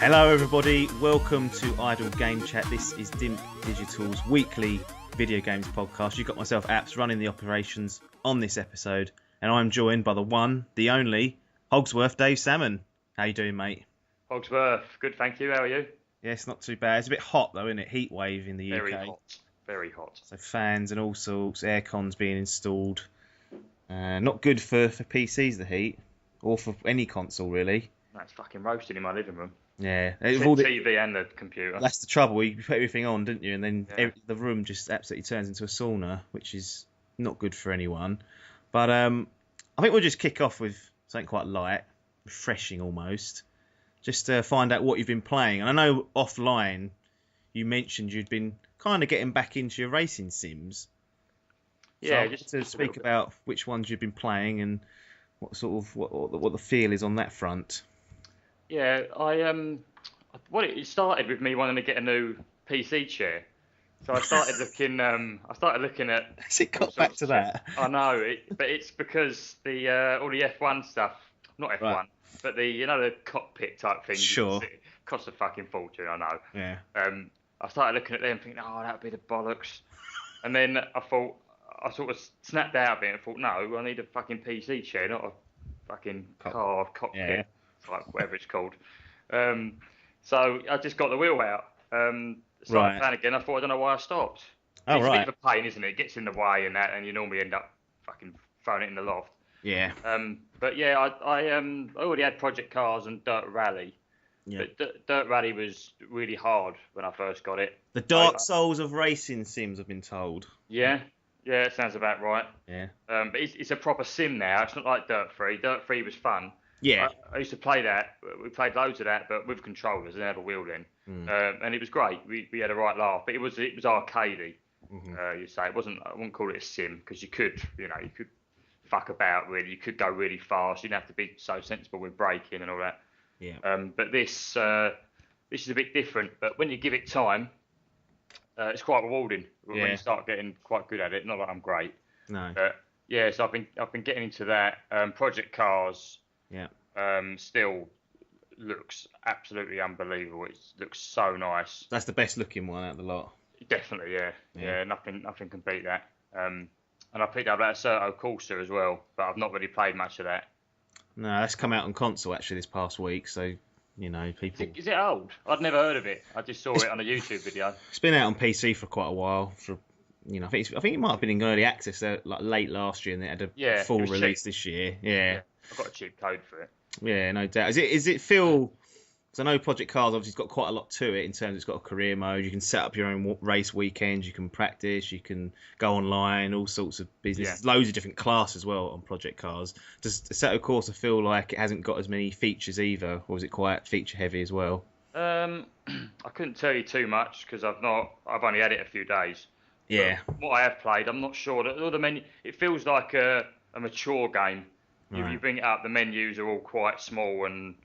Hello everybody, welcome to Idle Game Chat. This is Dimp Digital's weekly video games podcast. You've got myself, Apps, running the operations on this episode, and I'm joined by the one, the only, Hogsworth Dave Salmon. How you doing, mate? Hogsworth, good, thank you. How are you? Yeah, it's not too bad. It's a bit hot though, isn't it? Heat wave in the UK. Very hot, very hot. So fans and all sorts, aircons being installed. Not good for PCs, the heat, or for any console really. That's fucking roasting in my living room. Yeah, The TV and the computer. That's the trouble. You put everything on, didn't you? And then the room just absolutely turns into a sauna, which is not good for anyone. But I think we'll just kick off with something quite light, refreshing almost. Just to find out what you've been playing. And I know offline you mentioned you'd been kind of getting back into your racing sims. Yeah, so just to speak about which ones you've been playing and what sort of what the feel is on that front. Yeah, it started with me wanting to get a new PC chair. So I started looking. At. Has it got back to that? I know, but it's because the all the F1 stuff, not F1, right. but the cockpit type things. Sure. It costs a fucking fortune. I know. Yeah. I started looking at them, thinking, oh, that'd be the bollocks. And then I sort of snapped out of it and thought, no, I need a fucking PC chair, not a fucking car cockpit. Yeah. Like whatever it's called. So I just got the wheel out. Started playing again. I thought, I don't know why I stopped. Oh, it's right. a bit of a pain, isn't it? It gets in the way and that, and you normally end up fucking throwing it in the loft. Yeah. But yeah, I already had Project Cars and Dirt Rally. Yeah. But Dirt Rally was really hard when I first got it. The Dark Souls of racing sims, I've been told. Yeah. Yeah, it sounds about right. Yeah. But it's a proper sim now. It's not like Dirt 3. Dirt 3 was fun. Yeah. I used to play that. We played loads of that, but with controllers. I didn't have a wheel then. And it was great. We had a right laugh. But it was arcadey. You say it wasn't. I wouldn't call it a sim because you could fuck about really. You could go really fast. You didn't have to be so sensible with braking and all that. Yeah. But this is a bit different. But when you give it time, it's quite rewarding when you start getting quite good at it. Not that I'm great. No. Yeah. So I've been getting into that. Project Cars. Yeah. Still looks absolutely unbelievable. It looks so nice. That's the best looking one out of the lot. Definitely, yeah. Nothing can beat that. And I picked up that Assetto Corsa as well, but I've not really played much of that. No, that's come out on console actually this past week, so people. Is it old? I'd never heard of it. I just saw it on a YouTube video. It's been out on PC for quite a while. I think it might have been in early access like late last year, and it had a full release this year. Yeah. I've got a cheap code for it. Yeah, no doubt. Is it feel? Because I know Project Cars obviously has got quite a lot to it in terms of it's got a career mode. You can set up your own race weekends. You can practice. You can go online. All sorts of business. Yeah. Loads of different classes as well on Project Cars. Does Assetto Corsa feel like it hasn't got as many features either, or is it quite feature heavy as well? I couldn't tell you too much because I've only had it a few days. Yeah. But what I have played, I'm not sure that all the menu. It feels like a mature game. Right. You bring it up, the menus are all quite small and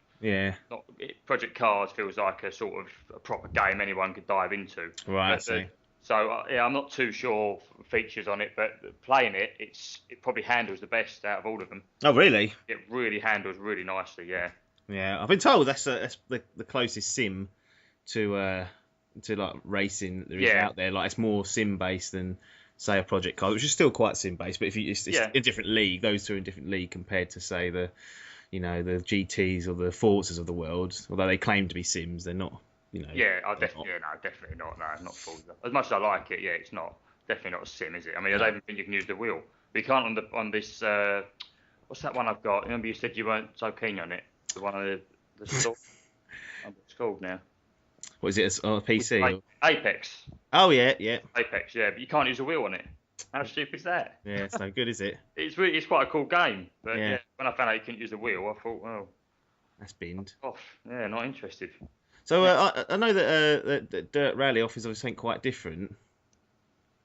Project Cars feels like a sort of a proper game anyone could dive into. Right, I see. So I'm not too sure features on it, but playing it, it probably handles the best out of all of them. Oh, really? It really handles really nicely, yeah. Yeah, I've been told that's the closest sim to like racing there is out there. Like it's more sim based than say a Project Cars, which is still quite sim based, but if it's in a different league, those two are in a different league compared to say the GTs or the Forzas of the world. Although they claim to be sims, they're not. Definitely not. No, not Forza. As much as I like it, it's not definitely not a sim, is it? I mean, I don't even think you can use the wheel. But you can't on this. What's that one I've got? Remember you said you weren't so keen on it. The one on the store. It's called now. What is it on a PC? Apex. Oh yeah. Apex, yeah, but you can't use a wheel on it. How stupid is that? Yeah, it's no good, is it? It's quite a cool game, but when I found out you couldn't use the wheel, I thought, well, that's binned. Off. Yeah, not interested. So I know that Dirt Rally offers obviously something quite different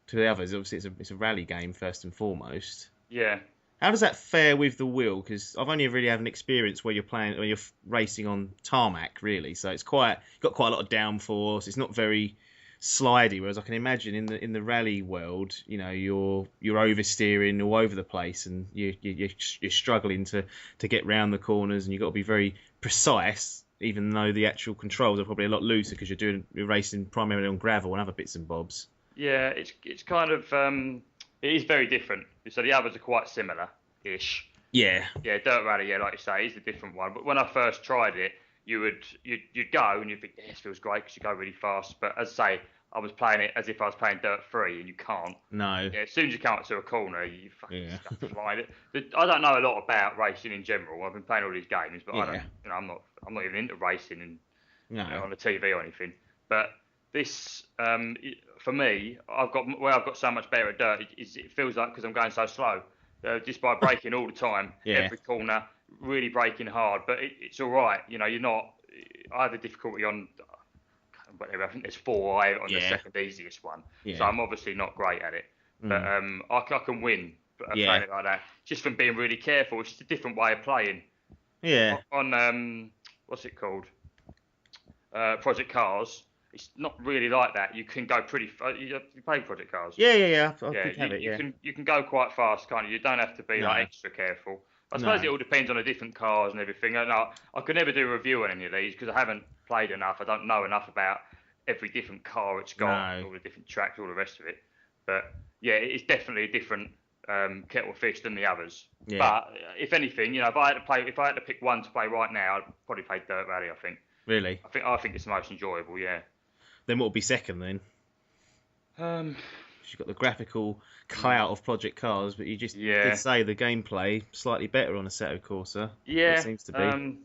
to the others. Obviously, it's a rally game first and foremost. Yeah. How does that fare with the wheel? Because I've only really had an experience where you're racing on tarmac, really. So it's got quite a lot of downforce. It's not very slidey. Whereas I can imagine in the rally world, you're oversteering all over the place, and you're struggling to get round the corners, and you've got to be very precise even though the actual controls are probably a lot looser because you're racing primarily on gravel and other bits and bobs. Yeah, it's kind of it is very different. So the others are quite similar-ish. Yeah. Yeah, Dirt Rally, yeah, like you say, is a different one. But when I first tried it, you'd go and you'd think, yeah, this feels great because you go really fast. But as I say, I was playing it as if I was playing Dirt 3, and you can't. No. Yeah, as soon as you come up to a corner, you fucking just go flying. I don't know a lot about racing in general. I've been playing all these games, but I don't. You know, I'm not even into racing on the TV or anything. But this, for me, I've got so much better at Dirt. It feels like because I'm going so slow. Just by braking all the time, every corner, really braking hard. But it's all right. You know, you're not. I had the difficulty on whatever. I think there's 4 on the second easiest one. Yeah. So I'm obviously not great at it. But I can win playing it like that. Just from being really careful. It's just a different way of playing. Yeah. On what's it called? Project Cars. It's not really like that. You can go pretty far. You play Project Cars. Yeah. You can go quite fast, can't you? You don't have to be like extra careful. I suppose it all depends on the different cars and everything. I could never do a review on any of these because I haven't played enough. I don't know enough about every different car it's got, all the different tracks, all the rest of it. But yeah, it's definitely a different kettle of fish than the others. Yeah. But if anything, you know, if I had to pick one to play right now, I'd probably play Dirt Rally. I think. Really? I think it's the most enjoyable. Yeah. Then what would be second then? You've got the graphical cutout of Project Cars, but you just did say the gameplay slightly better on Assetto Corsa. Yeah, it seems to be.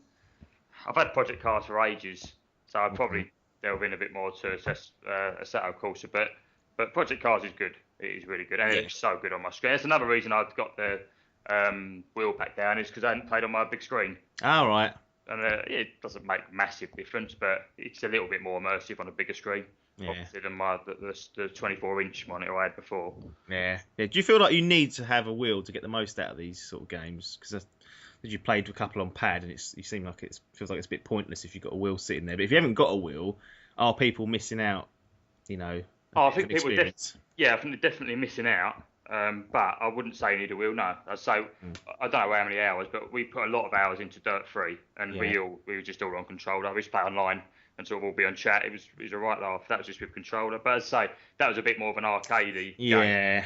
I've had Project Cars for ages, so I'd probably delve in a bit more to Assetto Corsa. But Project Cars is good. It is really good, and it looks so good on my screen. That's another reason I've got the wheel pack down is because I hadn't played on my big screen. Oh, right. And it doesn't make a massive difference, but it's a little bit more immersive on a bigger screen, obviously, than the 24-inch monitor I had before. Yeah. Do you feel like you need to have a wheel to get the most out of these sort of games? Because you played a couple on pad, and you seem like it feels like it's a bit pointless if you've got a wheel sitting there. But if you haven't got a wheel, are people missing out? You know. I think people I think they're definitely missing out. But I wouldn't say you need a wheel, no. So I don't know how many hours, but we put a lot of hours into Dirt 3, and we were just all on controller. We used to play online and sort of all be on chat. It was a right laugh. That was just with controller. But as I say, that was a bit more of an arcadey game.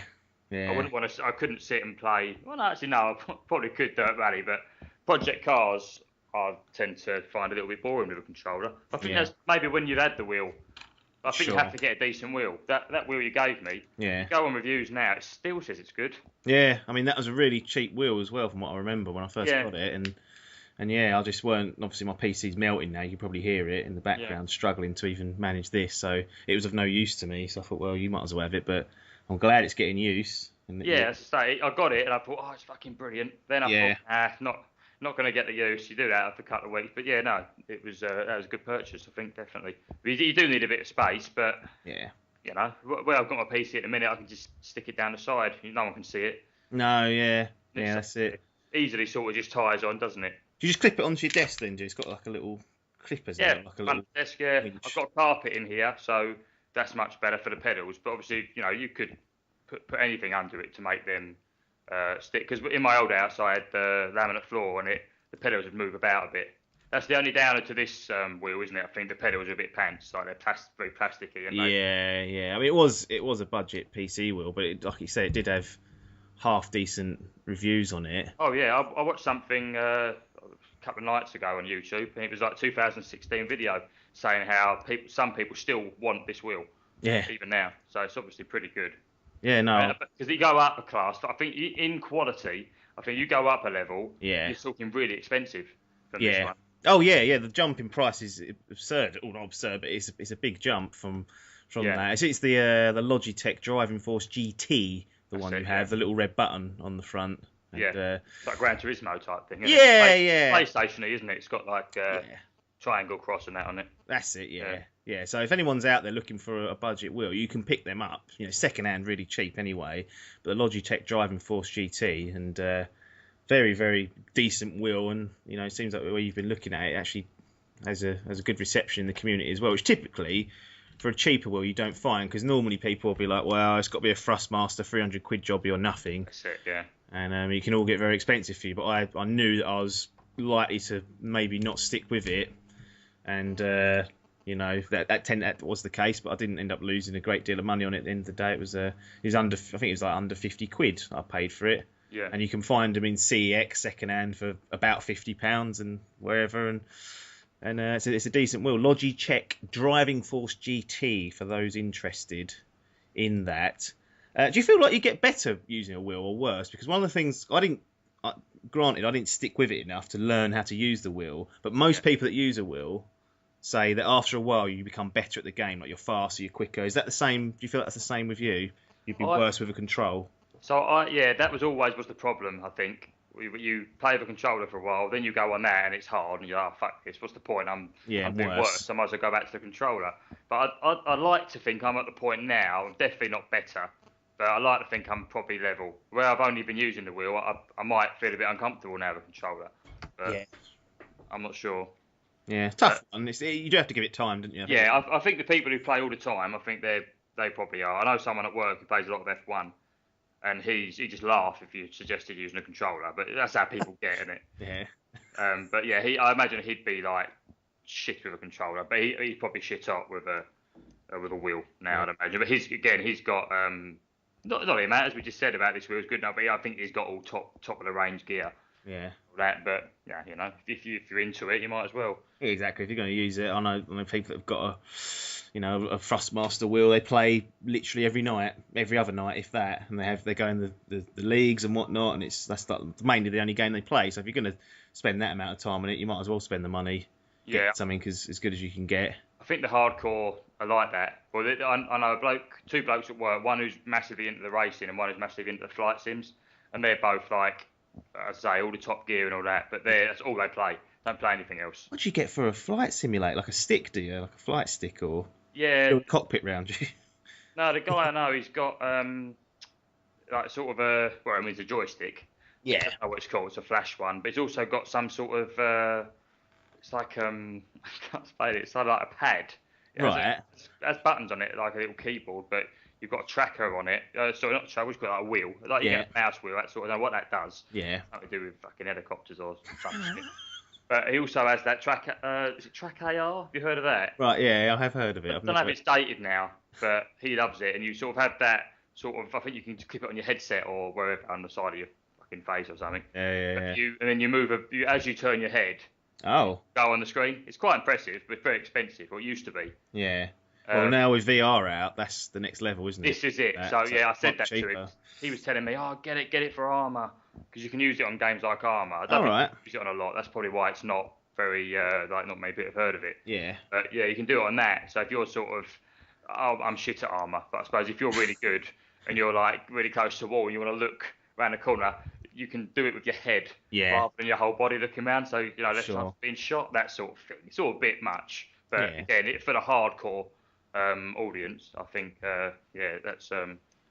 Yeah. I couldn't sit and play. Well, no, actually, no. I probably could Dirt Rally, but Project Cars I tend to find a little bit boring with a controller. I think that's maybe when you've had the wheel. I think you have to get a decent wheel. That wheel you gave me, go on reviews now, it still says it's good. Yeah, I mean, that was a really cheap wheel as well from what I remember when I first got it. And I just weren't, obviously my PC's melting now, you can probably hear it in the background, struggling to even manage this. So it was of no use to me, so I thought, well, you might as well have it, but I'm glad it's getting use. As I say, I got it and I thought, it's fucking brilliant. Then I thought, not going to get the use. You do that after a couple of weeks, but it was that was a good purchase. I think definitely. You do need a bit of space, but you know, where I've got my PC at the minute, I can just stick it down the side. No one can see it. No, that's it. Easily sort of just ties on, doesn't it? Do you just clip it onto your desk then? It's got like a little clippers. Like a little desk. Yeah, I've got carpet in here, so that's much better for the pedals. But obviously, you know, you could put anything under it to make them stick, because in my old house I had the laminate floor and the pedals would move about a bit. That's the only downer to this wheel, isn't it? I think the pedals are a bit pants, like they're very plasticky. Yeah. I mean, it was a budget PC wheel, but like you say, it did have half decent reviews on it. Oh yeah, I watched something a couple of nights ago on YouTube, and it was like 2016 video saying how some people still want this wheel, even now. So it's obviously pretty good. Yeah, no. Because you go up a class, I think in quality, I think you go up a level, you're talking really expensive from this one. Oh, yeah, the jump in price is absurd. Well, not absurd, but it's a big jump from that. It's the Logitech Driving Force GT, you have, the little red button on the front. And, it's like a Gran Turismo type thing, isn't it? PlayStation-y, isn't it? It's got like triangle cross and that on it. That's it, yeah. So if anyone's out there looking for a budget wheel, you can pick them up. You know, second hand, really cheap anyway. But the Logitech Driving Force GT, and very, very decent wheel. And you know, it seems like the way you've been looking at it actually has a good reception in the community as well. Which typically, for a cheaper wheel, you don't find, because normally people will be like, well, it's got to be a Thrustmaster, £300 jobby or nothing. That's it, yeah. And you can all get very expensive for you. But I knew that I was likely to maybe not stick with it. and that was the case, but I didn't end up losing a great deal of money on it. At the end of the day, it was under, I think it was like under 50 quid I paid for it. Yeah. And you can find them in CEX second hand for about £50 and wherever, and it's a decent wheel. Logitech Driving Force GT for those interested in that. Do you feel like you get better using a wheel or worse? Because one of the things granted, I didn't stick with it enough to learn how to use the wheel, but most people that use a wheel say that after a while you become better at the game, like you're faster, you're quicker. Is that the same? Do you feel that's the same with you? You'd be worse with a control. So that was always the problem. I think you play with a controller for a while, then you go on that and it's hard, and you're like, oh, fuck this. What's the point? I'm doing worse. I might as well go back to the controller. But I'd like to think I'm at the point now. I'm definitely not better, but I like to think I'm probably level. Where I've only been using the wheel, I might feel a bit uncomfortable now with a controller. But I'm not sure. Yeah, tough one. You do have to give it time, don't you? I think the people who play all the time, I think they probably are. I know someone at work who plays a lot of F1, and he just laughed if you suggested using a controller, but that's how people get in it. Yeah. But yeah, I imagine he'd be like shit with a controller, but he'd probably shit up with a wheel now. I'd imagine. But he's got not that it matters. We just said about this wheel is good enough, but I think he's got all top of the range gear. Yeah. But yeah, if you're into it, you might as well. Yeah, exactly. If you're going to use it, I know people that have got a Thrustmaster wheel. They play literally every other night, if that, and they go in the leagues and whatnot, and that's mainly the only game they play. So if you're going to spend that amount of time on it, you might as well spend the money. Get something as good as you can get. I think the hardcore are like that. Well, I know two blokes at work, one who's massively into the racing and one who's massively into the flight sims, and they're both like, I say, all the top gear and all that, but that's all they play. Don't play anything else. What do you get for a flight simulator? Like a stick, do you? Like a flight stick, or a cockpit round you? No, the guy I know, he's got like sort of it's a joystick. Yeah. I don't know what it's called. It's a flash one, but it's also got some sort of it's like I can't explain it. It's like a pad. It has buttons on it, like a little keyboard, but you've got a tracker on it. Sorry, not a tracker, it's got like a wheel. Like you get a mouse wheel, that sort of. I don't know what that does. Yeah. Something to do with fucking helicopters or something. But he also has that track. Is it Track AR? Have you heard of that? Right, yeah, I have heard of it. I don't know if it's dated now, but he loves it. And you sort of have that sort of. I think you can clip it on your headset or wherever on the side of your fucking face or something. Yeah. And then you move as you turn your head. Oh. Go on the screen. It's quite impressive, but very expensive. Or it used to be. Yeah. Well, now with VR out, that's the next level, isn't it? This is it. So I said that to him. He was telling me, "Oh, get it for Armour, because you can use it on games like Armour." I don't think you use it on a lot. That's probably why it's not very not many people have heard of it. Yeah. But yeah, you can do it on that. So if you're sort of, I'm shit at Armour, but I suppose if you're really good and you're like really close to the wall and you want to look around the corner, you can do it with your head rather than your whole body looking around. So let's say being shot, that sort of thing. It's all a bit much, but again, for the hardcore audience, I think that's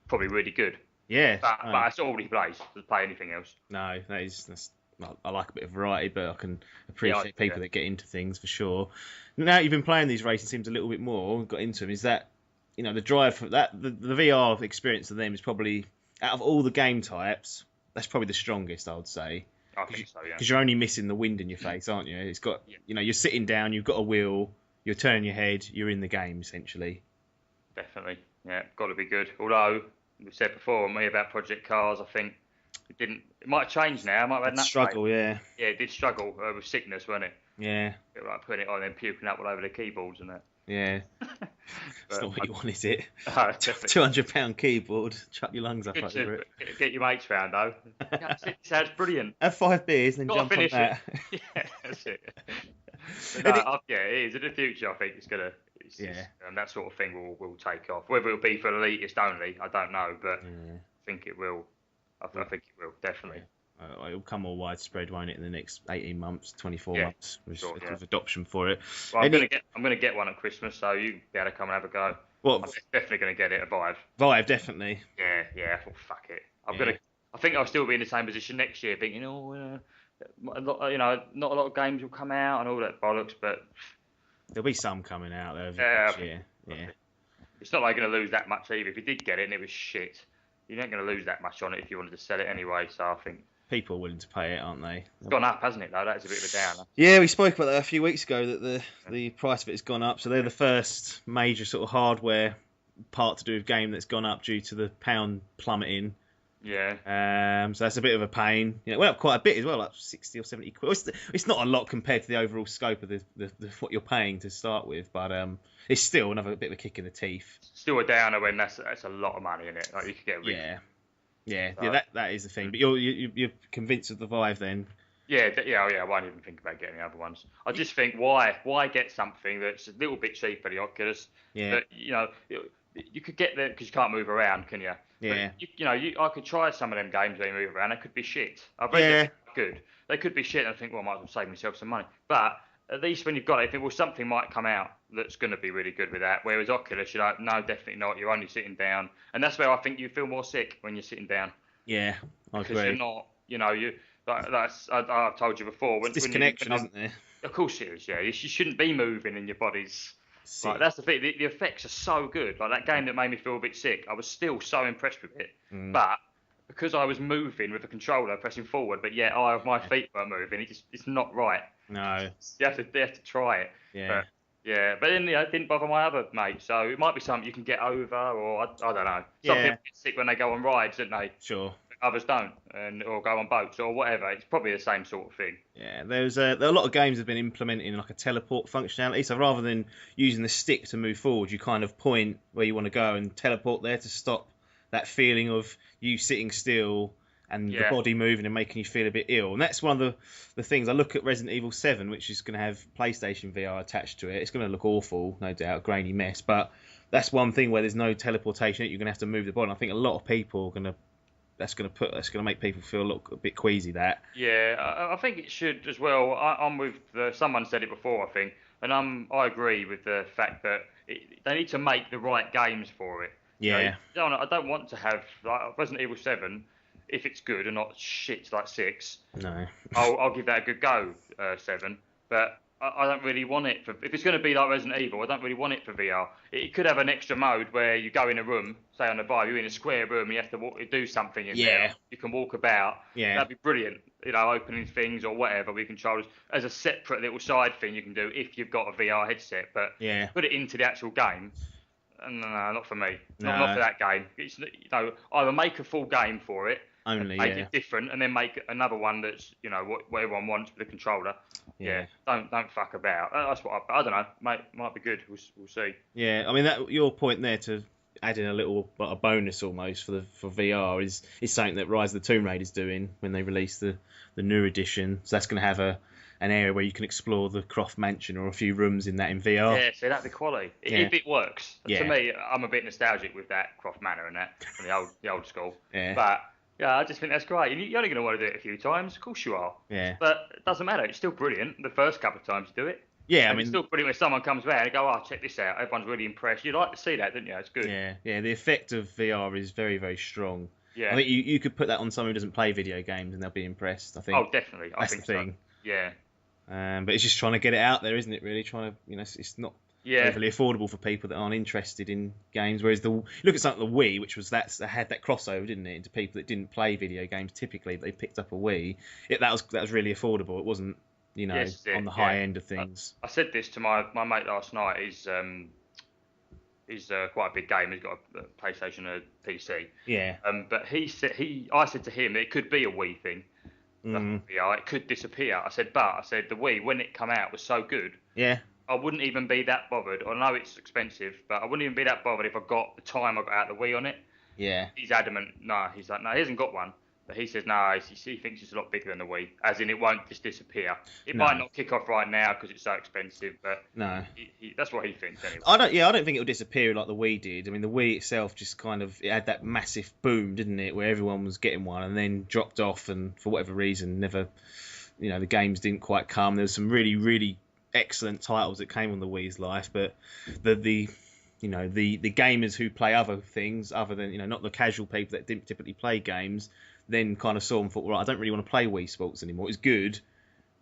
probably really good. Yeah, but that's all he plays. Doesn't play anything else. No, I like a bit of variety, but I can appreciate people that get into things for sure. Now you've been playing these racing sims a little bit more, got into them. Is that the drive for that the VR experience of them is probably out of all the game types, that's probably the strongest, I would say. I think so, yeah. Because you're only missing the wind in your face, aren't you? It's got you're sitting down, you've got a wheel. You're turning your head, you're in the game, essentially. Definitely. Yeah, got to be good. Although, we said before, me about Project Cars, I think it might have changed now. It might have had that struggle, yeah. Yeah, it did struggle with sickness, wasn't it? Yeah. A bit like putting it on and then puking up all over the keyboards and that. Yeah. It's not what you want, is it? No, £200 keyboard, chuck your lungs up over it. Get your mates round, though. It sounds brilliant. Have 5 beers and then jump on that. Yeah, that's it. It is. In the future, I think it's that sort of thing will take off. Whether it'll be for elitist only, I don't know, but I think it will. I think it will, definitely. It'll come more widespread, won't it, in the next 18 months, 24 months, with adoption for it. Well, I'm going to get one at Christmas, so you be able to come and have a go. Well, I'm definitely going to get it, a Vive. Vive, definitely. Yeah. Well, fuck it. I think I'll still be in the same position next year, thinking, not a lot of games will come out and all that bollocks, but there'll be some coming out there next year. Yeah. It's not like you're going to lose that much either. If you did get it and it was shit, you ain't going to lose that much on it if you wanted to sell it anyway. So I think People are willing to pay it, aren't they? It's gone up, hasn't it, though? That's a bit of a downer. Yeah, we spoke about that a few weeks ago, that the price of it has gone up. So they're the first major sort of hardware part to do with game that's gone up due to the pound plummeting. Yeah. So that's a bit of a pain. It went up quite a bit as well, like 60 or 70 quid. It's not a lot compared to the overall scope of the what you're paying to start with, but it's still another bit of a kick in the teeth. Still a downer when that's a lot of money in it. Like, you could get rich. Yeah. That is the thing. But you're convinced of the Vive then? Yeah. I won't even think about getting the other ones. I just think why get something that's a little bit cheaper, the Oculus? Yeah. That, you could get there because you can't move around, can you? Yeah. But, I could try some of them games where you move around. They could be shit. I've read they're good. They could be shit, and I think, well, I might as well save myself some money. But at least when you've got it, I think, well, something might come out that's going to be really good with that. Whereas Oculus, you're like, no, definitely not. You're only sitting down, and that's where I think you feel more sick when you're sitting down. Yeah, I agree. Because you're not, I've told you before. It's disconnection, isn't there? Of course it is. Yeah, you shouldn't be moving in your body's. Like, that's the thing. The effects are so good. Like that game that made me feel a bit sick, I was still so impressed with it. But because I was moving with the controller, pressing forward, but yet my feet weren't moving, it's not right. No. You have to try it. Yeah. But then it didn't bother my other mate, so it might be something you can get over, or I don't know. Some people get sick when they go on rides, don't they? Sure. Others don't, or go on boats or whatever. It's probably the same sort of thing. Yeah, there are a lot of games that have been implementing like a teleport functionality. So rather than using the stick to move forward, you kind of point where you want to go and teleport there to stop that feeling of you sitting still and the body moving and making you feel a bit ill. And that's one of the things. I look at Resident Evil 7, which is going to have PlayStation VR attached to it. It's going to look awful, no doubt, a grainy mess. But that's one thing where there's no teleportation. You're going to have to move the body. And I think a lot of people are going to. That's going to make people feel a bit queasy. That. Yeah, I think it should as well. I'm with someone said it before, I think, and I agree with the fact that they need to make the right games for it. Yeah. I don't want to have like Resident Evil 7 if it's good and not shit like 6. No. I'll give that a good go, 7. But I don't really want it if it's going to be like Resident Evil. I don't really want it for VR. It could have an extra mode where you go in a room, say on the Vive, you're in a square room, and you have to do something in there. You can walk about. Yeah. That'd be brilliant. Opening things or whatever with controllers as a separate little side thing you can do if you've got a VR headset. But put it into the actual game. No, not for me. No. Not for that game. It's either make a full game for it. Only, make it different, and then make another one that's what everyone wants with the controller. Don't fuck about. That's what I don't know. Might be good. We'll see. Yeah, I mean your point there to add in a bonus almost for VR is something that Rise of the Tomb Raider is doing when they release the new edition. So that's going to have an area where you can explore the Croft Mansion or a few rooms in that in VR. Yeah, so that'd be quality if it works. To me, I'm a bit nostalgic with that Croft Manor and that from the old school. Yeah. But yeah, I just think that's great. You're only going to want to do it a few times. Of course you are. Yeah. But it doesn't matter. It's still brilliant the first couple of times you do it. Yeah, it's still brilliant when someone comes around and go, oh, check this out. Everyone's really impressed. You'd like to see that, don't you? It's good. Yeah. The effect of VR is very, very strong. Yeah. I think you could put that on someone who doesn't play video games and they'll be impressed. I think. Oh, definitely. I think the thing. So. Yeah. But it's just trying to get it out there, isn't it? Really trying to, it's not overly affordable for people that aren't interested in games. Whereas look at something like the Wii, which was had that crossover, didn't it, into people that didn't play video games typically, but they picked up a Wii. That was really affordable. It wasn't, on the high end of things. I said this to my mate last night. He's quite a big gamer. He's got a PlayStation and a PC. Yeah. But I said to him that it could be a Wii thing. It could disappear. I said the Wii, when it came out, was so good. Yeah. I wouldn't even be that bothered. I know it's expensive, but I wouldn't even be that bothered if I got the time I got out the Wii on it. Yeah. He's adamant. No, he's like, no, he hasn't got one. But he says, no, he thinks it's a lot bigger than the Wii, as in it won't just disappear. It might not kick off right now because it's so expensive, but that's what he thinks anyway. I don't think it'll disappear like the Wii did. I mean, the Wii itself just it had that massive boom, didn't it, where everyone was getting one and then dropped off, and for whatever reason, never, the games didn't quite come. There was some really, really excellent titles that came on the Wii's life, but the gamers who play other things other than not the casual people that didn't typically play games then kind of saw and thought, well, I don't really want to play Wii Sports anymore. It's good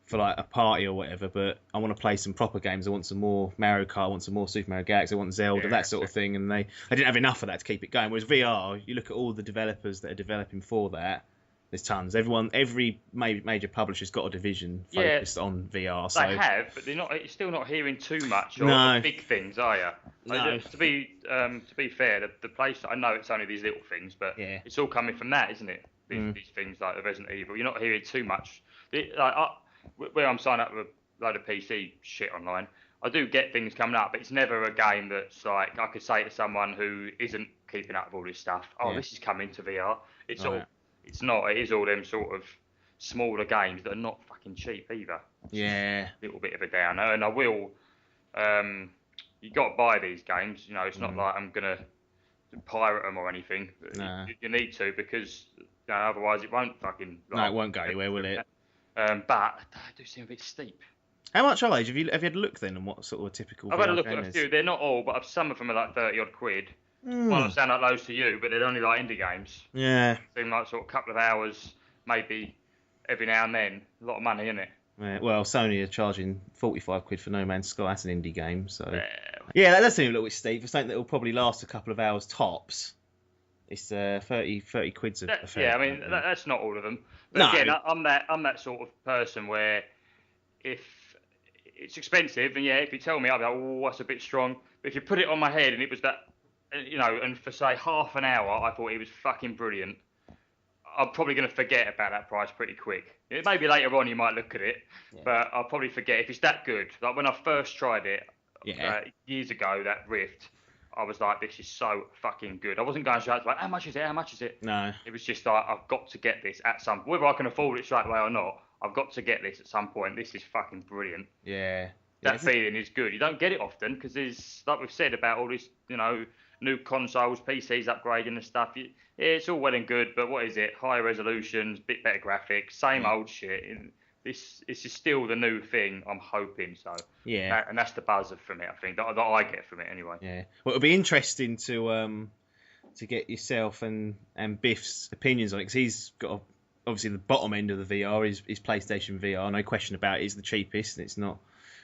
for like a party or whatever, but I want to play some proper games. I want some more Mario Kart, I want some more Super Mario Galaxy, I want Zelda, that sort of thing, and they didn't have enough of that to keep it going. Whereas VR, you look at all the developers that are developing for that, There's tons. Every major publisher's got a division focused on VR. So they have, but you're still not hearing too much or No. big things, are you? No. To be fair, the place, I know it's only these little things, but Yeah. it's all coming from that, isn't it? These things like the Resident Evil, you're not hearing too much. Where I'm signing up with a load of PC shit online, I do get things coming up, but it's never a game that's like I could say to someone who isn't keeping up with all this stuff, this is coming to VR. It's all. It's not. It is all them sort of smaller games that are not fucking cheap either. Yeah. A little bit of a downer, and I will. You got to buy these games. You know, it's not like I'm gonna pirate them or anything. No. You need to because otherwise it won't fucking. No, it won't go anywhere, will it? But they do seem a bit steep. How much are they? Have you had a look then on what sort of typical? I've had a VR look game at a is? few. They're not all, but some of them are like 30 odd quid. Well, sound like loads to you, but they're only like indie games. Yeah. Seem like sort of a couple of hours, maybe every now and then. A lot of money, isn't it? Yeah, well, Sony are charging 45 quid for No Man's Sky. That's an indie game, so yeah, that does seem a little bit steep for something that will probably last a couple of hours tops. It's 30 quid's a fair. Yeah, I mean that's not all of them. But again, I'm that sort of person where if it's expensive, and if you tell me, I'll be like, oh, that's a bit strong. But if you put it on my head and it was that, and for say half an hour, I thought it was fucking brilliant, I'm probably going to forget about that price pretty quick. Maybe later on you might look at it, but I'll probably forget if it's that good. Like when I first tried it years ago, that Rift, I was like, this is so fucking good. I wasn't going straight like, how much is it? How much is it? No. It was just like, I've got to get this at some point. Whether I can afford it straight away or not, I've got to get this at some point. This is fucking brilliant. Yeah. That feeling is good. You don't get it often because there's, like we've said about all this, new consoles, PCs upgrading and stuff. It's all well and good, but what is it? Higher resolutions, bit better graphics, same old shit. And this is still the new thing. I'm hoping so. Yeah. And that's the buzz from it. I think that I get from it anyway. Yeah. Well, it'll be interesting to get yourself and Biff's opinions on it because he's got obviously the bottom end of the VR is PlayStation VR. No question about it. It's the cheapest, and it's not.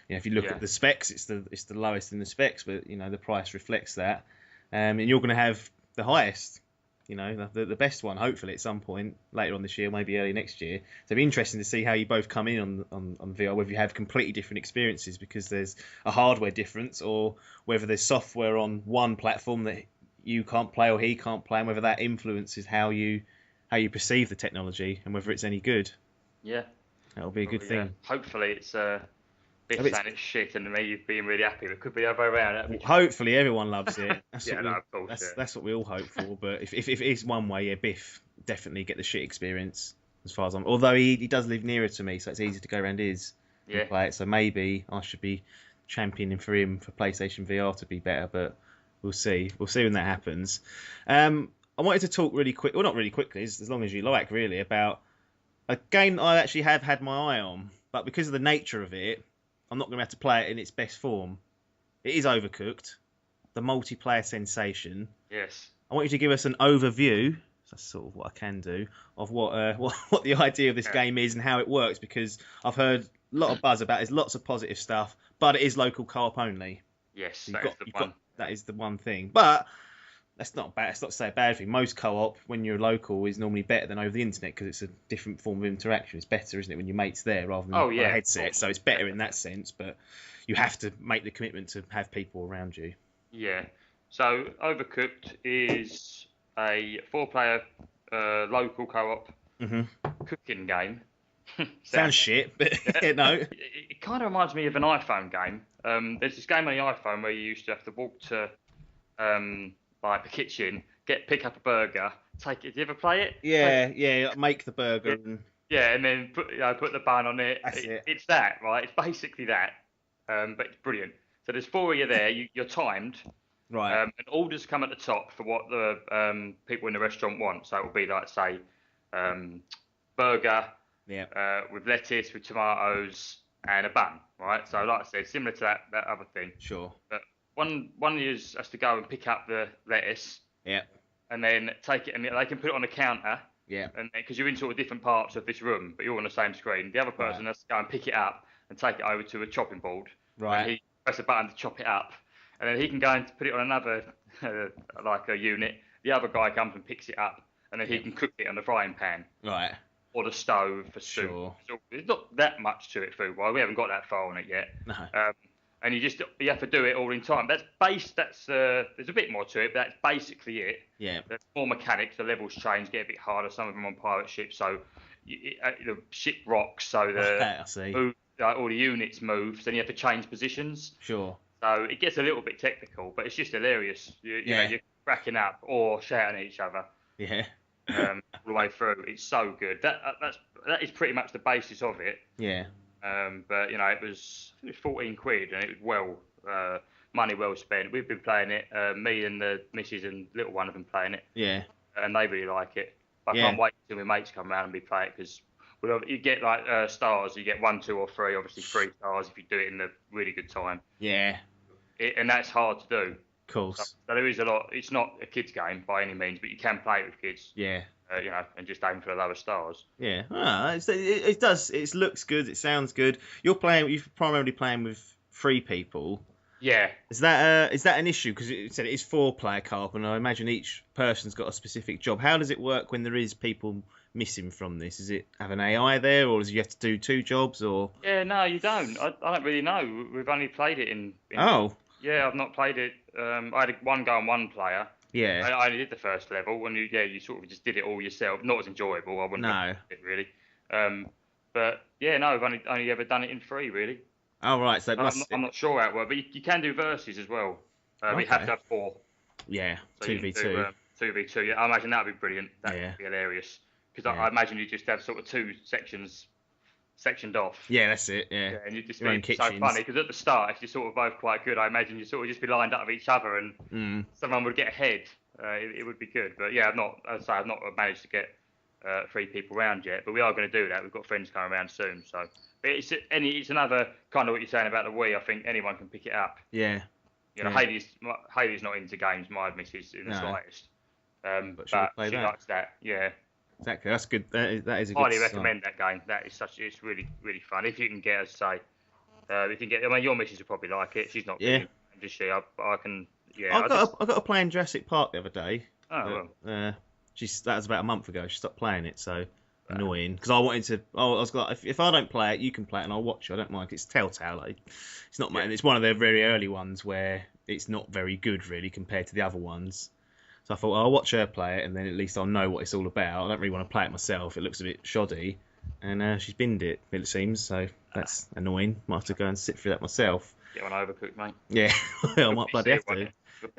If you look at the specs, it's the lowest in the specs, but the price reflects that. And you're going to have the highest, the best one, hopefully at some point later on this year, maybe early next year. So it'll be interesting to see how you both come in on VR, whether you have completely different experiences because there's a hardware difference, or whether there's software on one platform that you can't play or he can't play, and whether that influences how you perceive the technology and whether it's any good. Yeah. That'll be a good thing. Hopefully it's Biff saying it's shit and me being really happy. It could be the other way around. Hopefully everyone loves it. That's what we all hope for. But if it is one way, Biff definitely get the shit experience as far as I'm. Although he does live nearer to me, so it's easy to go around his and play it. So maybe I should be championing for him for PlayStation VR to be better. But we'll see. We'll see when that happens. I wanted to talk really quick. Well, not really quickly, as long as you like, really, about a game that I actually have had my eye on, but because of the nature of it, I'm not going to have to play it in its best form. It is Overcooked, the multiplayer sensation. Yes. I want you to give us an overview, that's sort of what I can do, of what the idea of this game is and how it works, because I've heard a lot of buzz about it. There's lots of positive stuff, but it is local co-op only. Yes, So that is the one thing. But that's not bad. It's not to say a bad thing. Most co-op, when you're local, is normally better than over the internet because it's a different form of interaction. It's better, isn't it, when your mate's there rather than on a headset? So it's better in that sense, but you have to make the commitment to have people around you. Yeah. So Overcooked is a 4-player local co-op cooking game. Sounds shit, but It kind of reminds me of an iPhone game. There's this game on the iPhone where you used to have to walk to like the kitchen, pick up a burger, take it. Did you ever play it? Yeah, make the burger. And then put the bun on it. That's it. It's that, right? It's basically that, but it's brilliant. So there's 4 of you there. You're timed. Right. And orders come at the top for what the people in the restaurant want. So it will be like, say, burger with lettuce, with tomatoes, and a bun, right? So like I said, similar to that other thing. Sure. But one of you has to go and pick up the lettuce. Yeah. And then take it, and they can put it on the counter. Yeah. And because you're in sort of different parts of this room, but you're on the same screen. The other person has to go and pick it up and take it over to a chopping board. Right. And he presses a button to chop it up, and then he can go and put it on another like a unit. The other guy comes and picks it up, and then he can cook it on the frying pan. Right. Or the stove for soup. Sure. So there's not that much to it food-wise. We haven't got that far on it yet. No. And you have to do it all in time. There's a bit more to it, but that's basically it. Yeah. There's more mechanics. The levels change, get a bit harder. Some of them on pirate ships, so the ship rocks, so I see. all the units move. So then you have to change positions. Sure. So it gets a little bit technical, but it's just hilarious. You know, you're cracking up or shouting at each other. Yeah. All the way through. It's so good. That is pretty much the basis of it. Yeah. But you know, it was 14 quid, and it was money well spent. We've been playing it. Me and the missus and little one have been playing it. Yeah. And they really like it. I can't wait till my mates come around and we play it, because you get like stars. You get 1, 2, or 3. Obviously 3 stars if you do it in a really good time. Yeah. And that's hard to do. Of course. So there is a lot. It's not a kids game by any means, but you can play it with kids. Yeah. You know, and just aim for the lower stars. Yeah. It does. It looks good. It sounds good. You're primarily playing with 3 people. Yeah. Is that an issue? Because it said it is 4-player co-op, and I imagine each person's got a specific job. How does it work when there is people missing from this? Is it have an AI there, or does you have to do 2 jobs, or? Yeah, no, you don't. I don't really know. We've only played it in Oh. Yeah, I've not played it. I had one go on 1 player. Yeah. I only did the first level, and you sort of just did it all yourself. Not as enjoyable. I wouldn't have it really. But yeah, no, I've only ever done it in 3 really. Oh right, so I'm not sure how it works, but you can do versus as well. You have to have 4. Yeah, so 2v2. 2v2. Yeah, I imagine that'd be brilliant. That'd be hilarious. Because I imagine you just have sort of 2 sections sectioned off. Yeah, that's it. Yeah, and you just Your own be so kitchens. funny because at the start, if you're sort of both quite good, I imagine you sort of just be lined up with each other, and someone would get ahead. It would be good. But yeah, I've not managed to get 3 people round yet, but we are going to do that. We've got friends coming around soon, so. But it's another kind of what you're saying about the Wii. I think anyone can pick it up. Yeah. You know, Hayley's not into games. My missus in the slightest. But she likes that. Yeah. Exactly. That's good. That is a good. Highly recommend that game. It's really really fun. If you can get, as I say, if you can get. I mean, your missus will probably like it. She's not. Yeah. Does she? I can. Yeah. I got to play in Jurassic Park the other day. Oh well. That was about a month ago. She stopped playing it, so annoying. Because I wanted to. I was like, if I don't play it, you can play it, and I'll watch it. I don't mind. It's Telltale. It's not. It's one of their very early ones where it's not very good, really, compared to the other ones. So I thought, I'll watch her play it, and then at least I'll know what it's all about. I don't really want to play it myself. It looks a bit shoddy, and she's binned it, it seems. So that's annoying. Might have to go and sit through that myself. Get on Overcooked, mate. Yeah, I might bloody have to.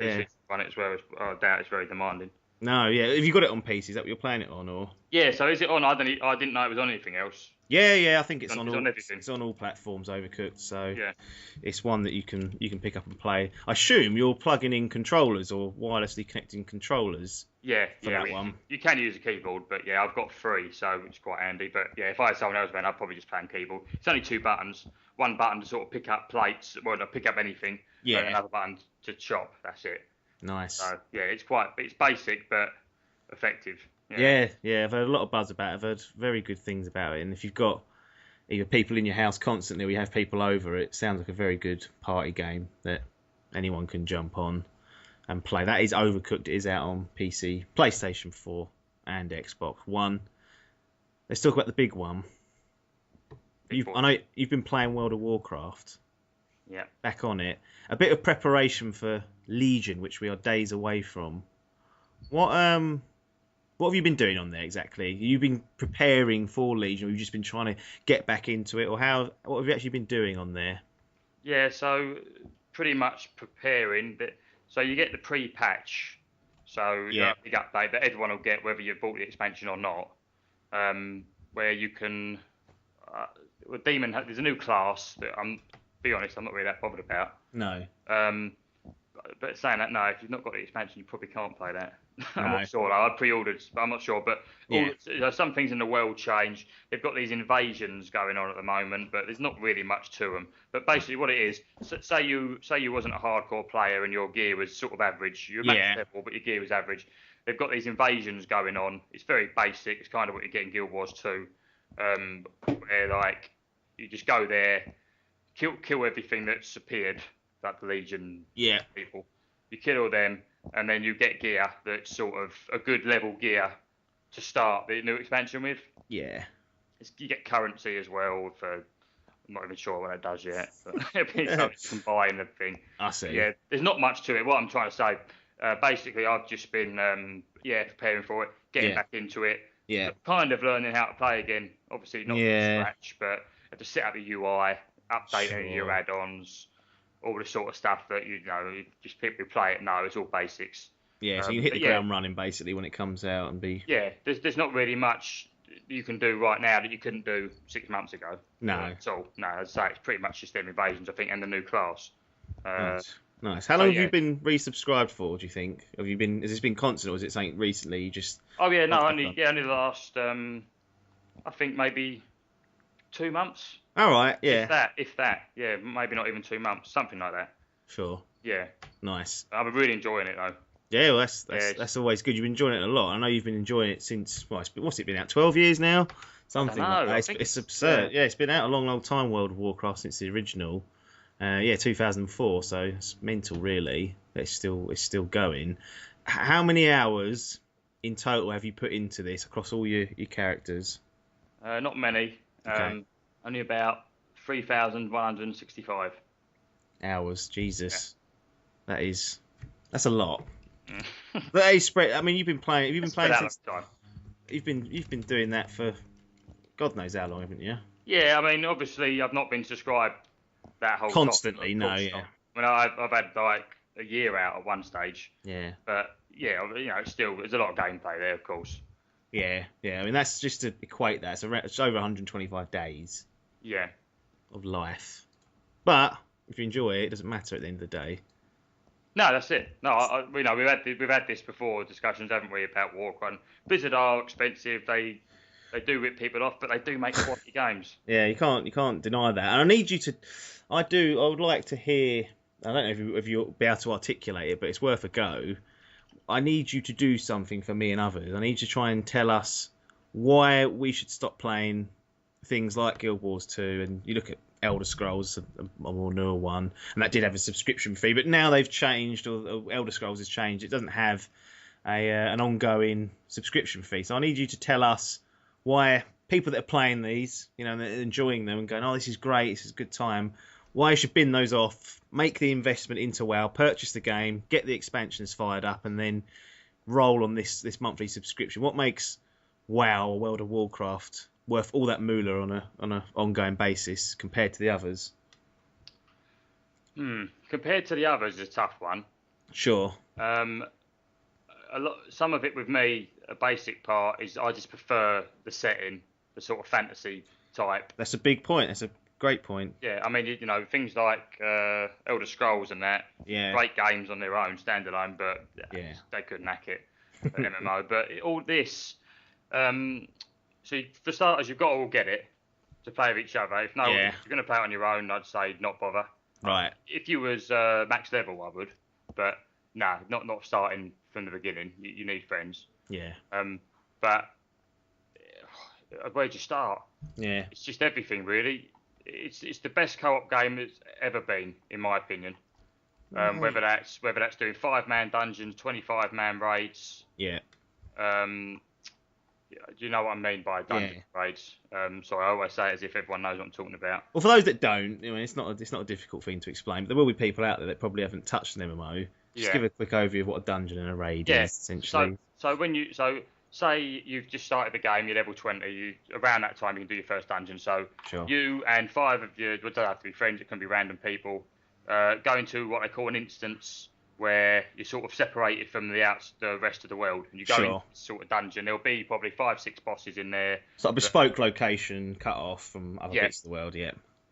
Yeah. Run it as well. I doubt it's very demanding. No, yeah. Have you got it on PC? Is that what you're playing it on, or? Yeah. So is it on? I didn't know it was on anything else. Yeah. I think it's on all. Everything. It's on all platforms. Overcooked. So yeah. It's one that you can pick up and play. I assume you're plugging in controllers or wirelessly connecting controllers. Yeah. For that one. You can use a keyboard, but yeah, I've got 3, so it's quite handy. But yeah, if I had someone else around, I'd probably just play on keyboard. It's only 2 buttons. One button to sort of pick up plates, well, to pick up anything. Yeah. And another button to chop. That's it. Nice. So yeah, it's basic but effective. Yeah. I've heard a lot of buzz about it. I've heard very good things about it. And if you've got either people in your house constantly or you have people over, it sounds like a very good party game that anyone can jump on and play. That is Overcooked. It is out on PC, PlayStation 4 and Xbox One. Let's talk about the big one. I know you've been playing World of Warcraft. Yeah. Back on it. A bit of preparation for Legion, which we are days away from. What have you been doing on there exactly? You've been preparing for Legion, or you've just been trying to get back into it, or what have you actually been doing on there? Yeah, so pretty much preparing. So you get the pre-patch, so the big update that everyone will get, whether you've bought the expansion or not, where you can. Demon, there's a new class that be honest, I'm not really that bothered about. No. But saying that, no, if you've not got the expansion, you probably can't play that. No. I'm not sure. I pre-ordered, but I'm not sure. But some things in the world change. They've got these invasions going on at the moment, but there's not really much to them. But basically, what it is, say you wasn't a hardcore player and your gear was sort of average. You're max level, but your gear was average. They've got these invasions going on. It's very basic. It's kind of what you get in Guild Wars 2, where like you just go there, kill everything that's appeared. Like the Legion people. You kill all them, and then you get gear that's sort of a good level gear to start the new expansion with. Yeah. You get currency as well for. I'm not even sure what it does yet, but it'll be something you can buy and everything. I see. Yeah, there's not much to it. What I'm trying to say, basically, I've just been preparing for it, getting back into it. Yeah. Kind of learning how to play again. Obviously not from scratch, but have to set up the UI, update any of your add-ons, all the sort of stuff that just people who play it know. It's all basics. Yeah, so you can hit the ground running basically when it comes out and be. Yeah, there's not really much you can do right now that you couldn't do 6 months ago. No. At all. No, as I say, it's pretty much just them invasions, I think, and the new class. Nice. How long have you been resubscribed for? Do you think? Has this been constant, or is it something recently you just? Oh yeah, no, only the last I think maybe 2 months. All right, yeah. If that, yeah, maybe not even 2 months, something like that. Sure. Yeah. Nice. I'm really enjoying it though. Yeah, well, that's always good. You've been enjoying it a lot. I know you've been enjoying it since what's it been out? 12 years now? Something like that. It's absurd. Yeah, it's been out a long time. World of Warcraft since the original. 2004. So it's mental, really. It's still going. How many hours in total have you put into this across all your characters? Not many. Okay. Only about 3,165 hours. Jesus, that's a lot. That is spread. I mean, you've been playing since time. You've been doing that for God knows how long, haven't you? Yeah, I mean, obviously, I've not been subscribed that whole constantly. Time, yeah. I mean, I've had like a year out at one stage. Yeah. But yeah, it's still there's a lot of gameplay there, of course. Yeah. I mean, that's just to equate that. It's over 125 days. Yeah. Of life. But if you enjoy it, it doesn't matter at the end of the day. No, that's it. No, we've had this before discussions, haven't we, about Warcraft? Blizzard are expensive. They do rip people off, but they do make quality games. Yeah, you can't deny that. And I need you to. I would like to hear. I don't know if you'll be able to articulate it, but it's worth a go. I need you to do something for me and others. I need you to try and tell us why we should stop playing things like Guild Wars 2. And you look at Elder Scrolls, a more newer one, and that did have a subscription fee, but now they've changed, or Elder Scrolls has changed. It doesn't have an ongoing subscription fee. So I need you to tell us why people that are playing these, and they're enjoying them and going, oh, this is great, this is a good time, why you should bin those off, make the investment into WoW, purchase the game, get the expansions fired up, and then roll on this monthly subscription. What makes WoW or World of Warcraft worth all that moolah on a ongoing basis compared to the others? Compared to the others is a tough one. Sure. Some of it with me, a basic part is I just prefer the setting, the sort of fantasy type. That's a big point. That's a great point. Yeah, I mean, things like Elder Scrolls and that. Yeah. Great games on their own, standalone, but they couldn't hack it at MMO. But all this. So for starters, you've got to all get it to play with each other. If you're going to play it on your own, I'd say not bother. Right. If you was max level, I would. But no, not starting from the beginning. You need friends. Yeah. But where'd you start? Yeah. It's just everything, really. It's the best co-op game that's ever been, in my opinion. Whether that's doing 5-man dungeons, 25-man raids. Yeah. Do you know what I mean by dungeon raids? Sorry, I always say it as if everyone knows what I'm talking about. Well, for those that don't, it's not a difficult thing to explain, but there will be people out there that probably haven't touched an MMO. Just give a quick overview of what a dungeon and a raid is, essentially. So say you've just started the game, you're level 20, around that time you can do your first dungeon. So you and 5 of you, it doesn't have to be friends, it can be random people, go into what they call an instance, where you're sort of separated from the rest of the world, and you go into this sort of dungeon. There'll be probably 5-6 bosses in there. It's like a bespoke location cut off from other bits of the world,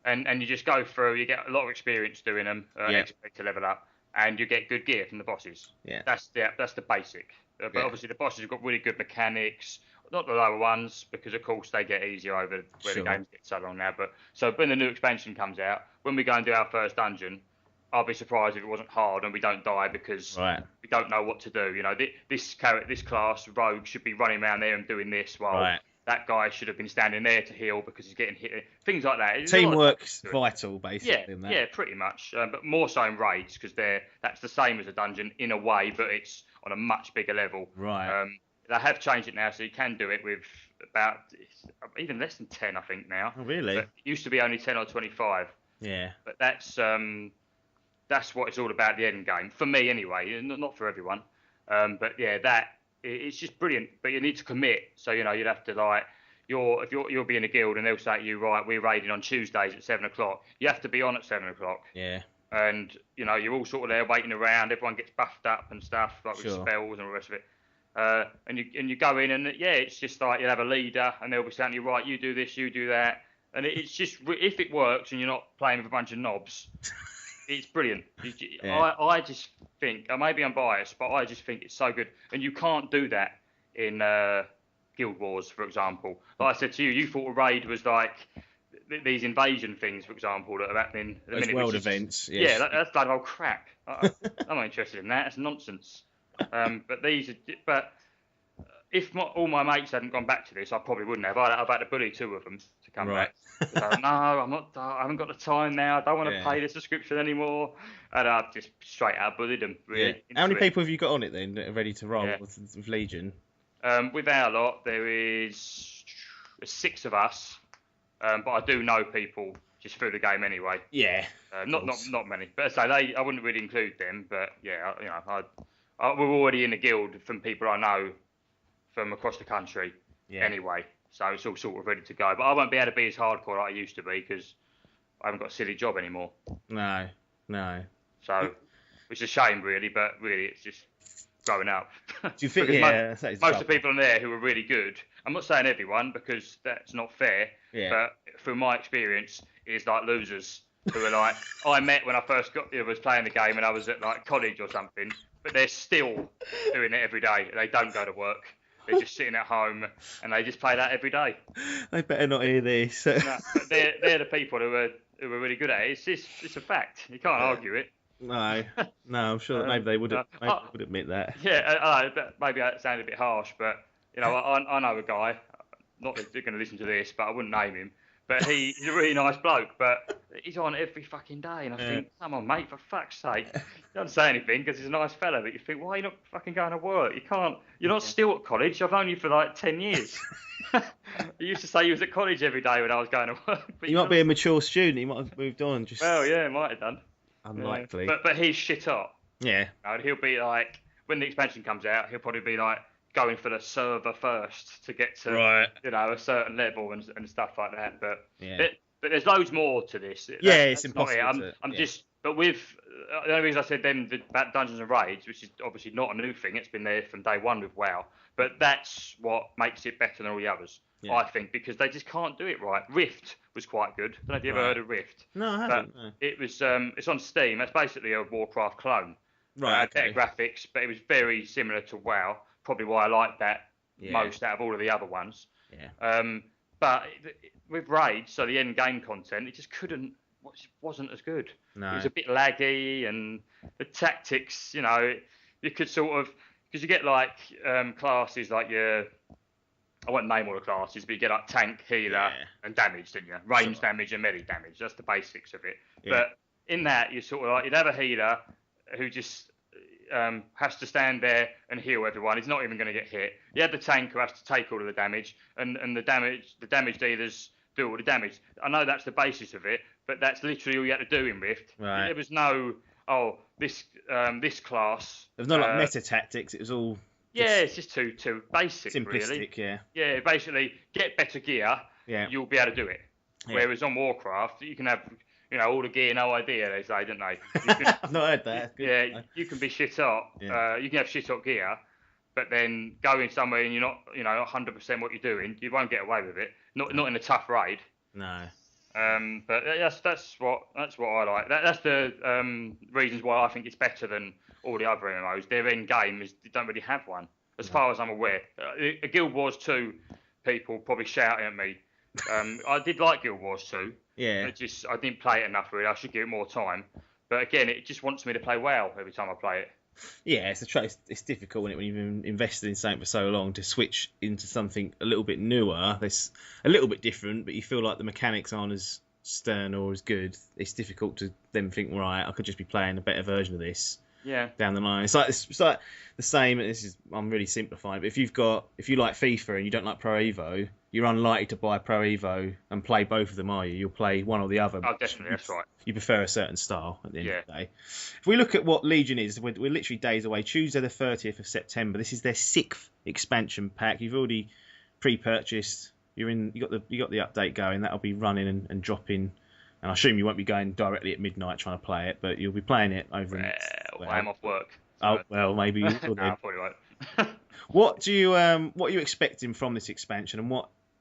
And you just go through. You get a lot of experience doing them, expect to level up, and you get good gear from the bosses. Yeah, that's the basic. But obviously the bosses have got really good mechanics. Not the lower ones, because of course they get easier over where the games get so long now. But so when the new expansion comes out, when we go and do our first dungeon, I'll be surprised if it wasn't hard and we don't die because we don't know what to do. This class, Rogue, should be running around there and doing this while that guy should have been standing there to heal because he's getting hit. Things like that. Teamwork's vital, basically. Yeah, pretty much. But more so in raids because that's the same as a dungeon in a way, but it's on a much bigger level. Right. They have changed it now, so you can do it with about even less than 10, I think now. Oh, really? But it used to be only 10 or 25. Yeah. But that's what it's all about, the end game for me anyway. Not for everyone. But yeah, it's just brilliant. But you need to commit. So you'd have to like. If you'll be in a guild and they'll say to you, right, we're raiding on Tuesdays at 7 o'clock. You have to be on at 7 o'clock. Yeah. And you're all sort of there waiting around. Everyone gets buffed up and stuff, like with Sure. spells and all the rest of it. And you go in and it's just like you'll have a leader and they'll be saying to you, right, you do this, you do that, and it's just if it works and you're not playing with a bunch of knobs, it's brilliant. Yeah. I just think, maybe I'm biased, but I just think it's so good, and you can't do that in Guild Wars, for example. Like I said to you, you thought a raid was like these invasion things, for example, that are happening at the minute. World events. Yes. Yeah, that's like old crap. I'm not interested in that. It's nonsense. But if all my mates hadn't gone back to this, I probably wouldn't have. I've had to bully 2 of them to come back. So, no, I'm not. I haven't got the time now. I don't want to pay the subscription anymore. And I've just straight out bullied them. Really. Yeah. How many people have you got on it then that are ready to roll with Legion? With our lot, there's 6 of us, but I do know people just through the game anyway. Yeah. Not many, but I wouldn't really include them. But yeah, we're already in the guild from people I know from across the country anyway, so it's all sort of ready to go. But I won't be able to be as hardcore like I used to be because I haven't got a silly job anymore. No. So, which is a shame really, but really it's just growing up. Do you think, most of the people on there who are really good, I'm not saying everyone because that's not fair, but through my experience, it's like losers who are like, I met when I first was playing the game and I was at like college or something, but they're still doing it every day. They don't go to work. They're just sitting at home and they just play that every day. They better not hear this. No, but they're the people who are really good at it. It's a fact. You can't argue it. No, I'm sure that maybe they would admit that. Yeah, maybe that sounded a bit harsh, but I know a guy. Not that they're going to listen to this, but I wouldn't name him. But he's a really nice bloke, but he's on every fucking day, and I think, come on, mate, for fuck's sake. He doesn't say anything because he's a nice fella, but you think, why are you not fucking going to work? You're not still at college. I've known you for like 10 years. You used to say you was at college every day when I was going to work. But you might be a mature student. You might have moved on. Well, yeah, might have done. Unlikely. But he's shit up. Yeah. He'll be like, when the expansion comes out, he'll probably be like, going for the server first to get to a certain level and stuff like that. But there's loads more to this. It's impossible. But with the only reason I said then about Dungeons and Raids, which is obviously not a new thing, it's been there from day one with WoW. But that's what makes it better than all the others, I think, because they just can't do it right. Rift was quite good. I don't know if you ever heard of Rift. No, I haven't. No. It was it's on Steam. That's basically a Warcraft clone. Right. Better graphics, but it was very similar to WoW. Probably why I like that most out of all of the other ones. Yeah. But with raids, so the end game content, it just wasn't as good. No. It was a bit laggy, and the tactics, you could sort of, because you get like classes like I won't name all the classes, but you get like tank, healer, and damage, didn't you? Range damage and melee damage. That's the basics of it. Yeah. But in that, you sort of like, you'd have a healer who just has to stand there and heal everyone. He's not even going to get hit. You have the tank who has to take all of the damage, and the damage dealers do all the damage. I know that's the basis of it, but that's literally all you had to do in Rift. Right. There was no this class. There was no like meta tactics. It was all. It's just too basic. Simplistic, really. Yeah, basically get better gear. Yeah. You'll be able to do it. Yeah. Whereas on Warcraft, you can have. All the gear, no idea, they say, don't they? I've not heard that. Yeah, you can be shit up. Yeah. You can have shit up gear, but then going somewhere and you're not, 100% what you're doing, you won't get away with it. Not in a tough raid. No. But that's what I like. That's the reasons why I think it's better than all the other MMOs. Their end game is they don't really have one, as far as I'm aware. Guild Wars 2 people probably shouting at me. I did like Guild Wars 2. Yeah. I didn't play it enough really. I should give it more time. But again, it just wants me to play WoW every time I play it. Yeah, it's difficult when you've been invested in something for so long to switch into something a little bit newer. That's a little bit different, but you feel like the mechanics aren't as stern or as good. It's difficult to then think, right, I could just be playing a better version of this. down the line. It's like the same. I'm really simplifying, but if you like FIFA and you don't like Pro Evo, you're unlikely to buy Pro Evo and play both of them, are you? You'll play one or the other. Oh, definitely, that's right. You prefer a certain style at the end of the day. If we look at what Legion is, we're literally days away. Tuesday the 30th of September. This is their 6th expansion pack. You've already pre-purchased. You got the update going. That'll be running and dropping. And I assume you won't be going directly at midnight trying to play it, but you'll be playing it over. I'm off work. So. Oh well, maybe you will. No, I probably won't. What are you expecting from this expansion, and